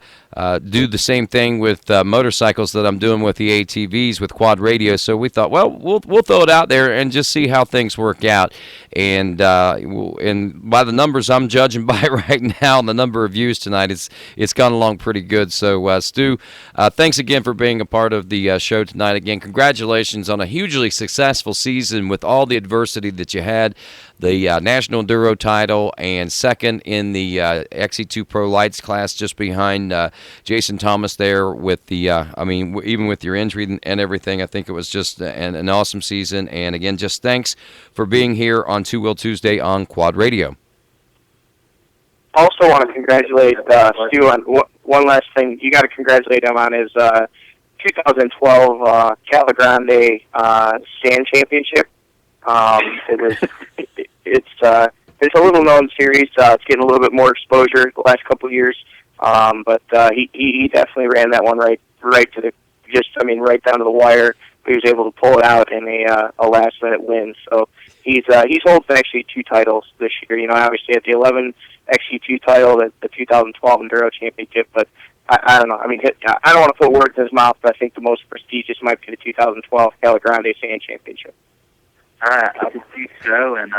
do the same thing with motorcycles that I'm doing with the ATVs with quad radio. So we thought, well, we'll throw it out there and just see how things work out. And by the numbers I'm judging by right now, the number of views tonight, it's gone along pretty good. So Stu, thanks again for being a part of the show tonight. Again, congratulations on a hugely successful season with all the adversity that you had. the National Enduro title, and second in the XC2 Pro Lights class, just behind Jason Thomas there with the, even with your injury and everything, I think it was just an awesome season. And again, just thanks for being here on Two Wheel Tuesday on Quad Radio. Also want to congratulate Stu on one last thing. You got to congratulate him on his 2012 Cala Grande Sand Championship. It's a little known series. It's getting a little bit more exposure the last couple of years. But he definitely ran that one right to the right down to the wire. He was able to pull it out in a last minute win. So he's holding actually 2 titles this year. You know, obviously at the 11 XC2 title, the 2012 Enduro Championship, but I don't know. I mean, I don't want to put words in his mouth, but I think the most prestigious might be the 2012 Cala Grande Sand Championship. I believe so, and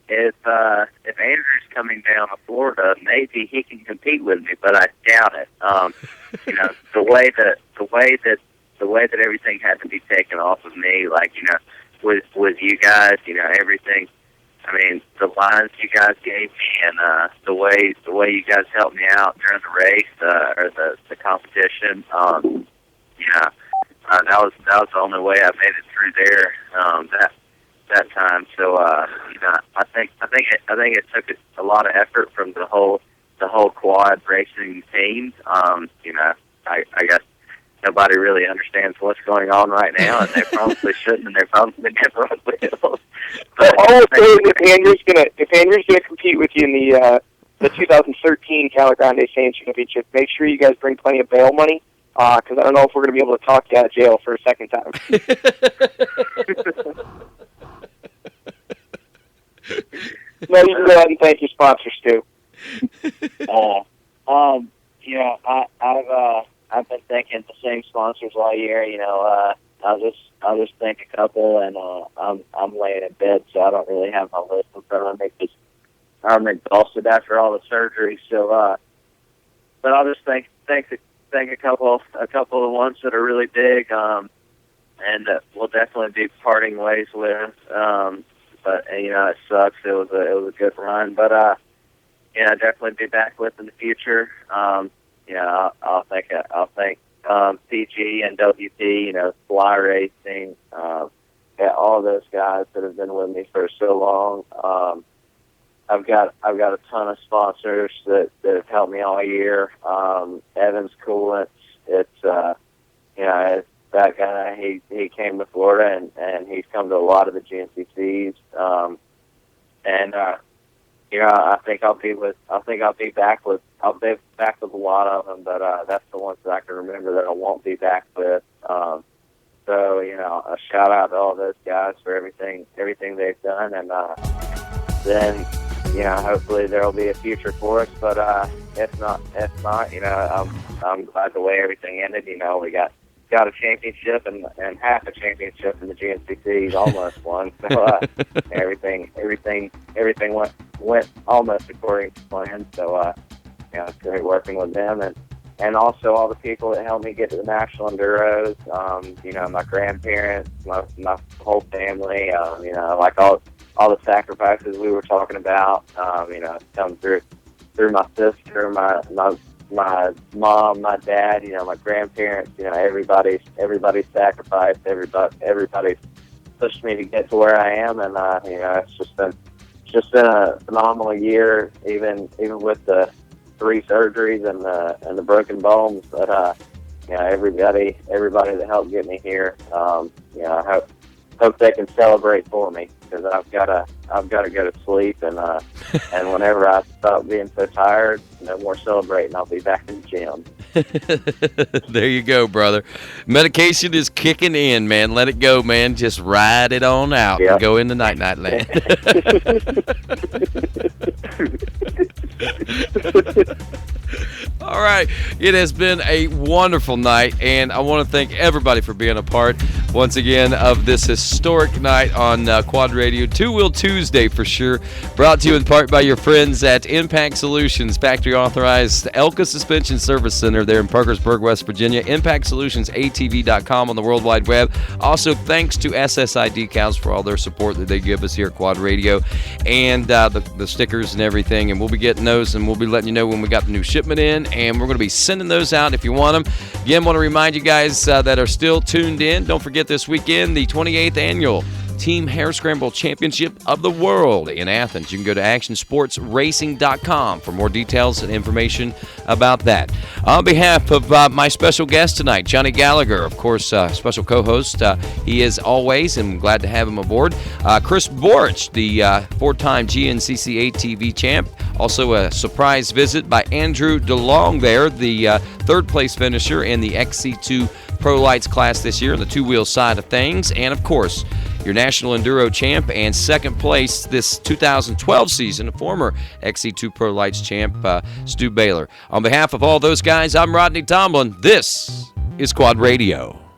if Andrew's coming down to Florida, maybe he can compete with me, but I doubt it. The way that everything had to be taken off of me, like with you guys, everything. I mean, the lines you guys gave me, and the way you guys helped me out during the race or the competition. That was the only way I made it through there that time. So I think it took a lot of effort from the whole quad racing team. I guess nobody really understands what's going on right now, and they probably shouldn't, and they probably never will. But all I'm saying is if Andrew's gonna compete with you in the 2013 Cala Grande Sand Championship, make sure you guys bring plenty of bail money. Because I don't know if we're going to be able to talk you out of jail for a second time. No, you can go ahead and thank your sponsors, too. I've been thinking the same sponsors all year. I'll just think a couple, and I'm laying in bed, so I don't really have my list in front of me because I'm exhausted after all the surgery. So, but I'll just think a couple of the ones that are really big, and that we'll definitely be parting ways with. But it sucks. It was a good run, but definitely be back with in the future. I'll thank PG and WP, Fly Racing, all those guys that have been with me for so long. I've got a ton of sponsors that have helped me all year. Evans Coolants, it's that guy. He came to Florida and he's come to a lot of the GNCCs. I think I'll be back with a lot of them, but that's the ones that I can remember that I won't be back with. So a shout out to all those guys for everything they've done, and then. Hopefully there'll be a future for us, but if not, I'm glad the way everything ended. We got a championship and half a championship in the GNCCs, almost one. So everything went almost according to plan. So it's great working with them, and also all the people that helped me get to the National Enduros. My grandparents, my whole family. Like all the sacrifices we were talking about, come through my sister, my mom, my dad, my grandparents, everybody's sacrificed, everybody's pushed me to get to where I am, and it's just been a phenomenal year, even with the 3 surgeries and the broken bones, but everybody that helped get me here, I hope they can celebrate for me, because I've got to go to sleep, and whenever I stop being so tired, no more celebrating. I'll be back in the gym. There you go, brother. Medication is kicking in, man. Let it go, man. Just ride it on out and go into night land. All right. It has been a wonderful night, and I want to thank everybody for being a part once again of this historic night on Quad Radio. Two Wheel Tuesday for sure. Brought to you in part by your friends at Impact Solutions, factory authorized Elka Suspension Service Center there in Parkersburg, West Virginia. ImpactSolutionsATV.com on the World Wide Web. Also, thanks to SSI Decals for all their support that they give us here at Quad Radio, and the stickers and everything. And we'll be getting those, and we'll be letting you know when we got the new shipment in, and we're going to be sending those out if you want them. Again, want to remind you guys that are still tuned in, don't forget this weekend, the 28th annual Team Hare Scramble Championship of the World in Athens. You can go to actionsportsracing.com for more details and information about that. On behalf of my special guest tonight, Johnny Gallagher, of course, special co-host, he is always, and I'm glad to have him aboard. Chris Borich, the four-time GNCC ATV champ. Also a surprise visit by Andrew DeLong there, the third-place finisher in the XC2 Pro Lights class this year, on the two-wheel side of things. And, of course, your National Enduro champ and second place this 2012 season, a former XC2 Pro Lights champ, Stu Baylor. On behalf of all those guys, I'm Rodney Tomlin. This is Quad Radio.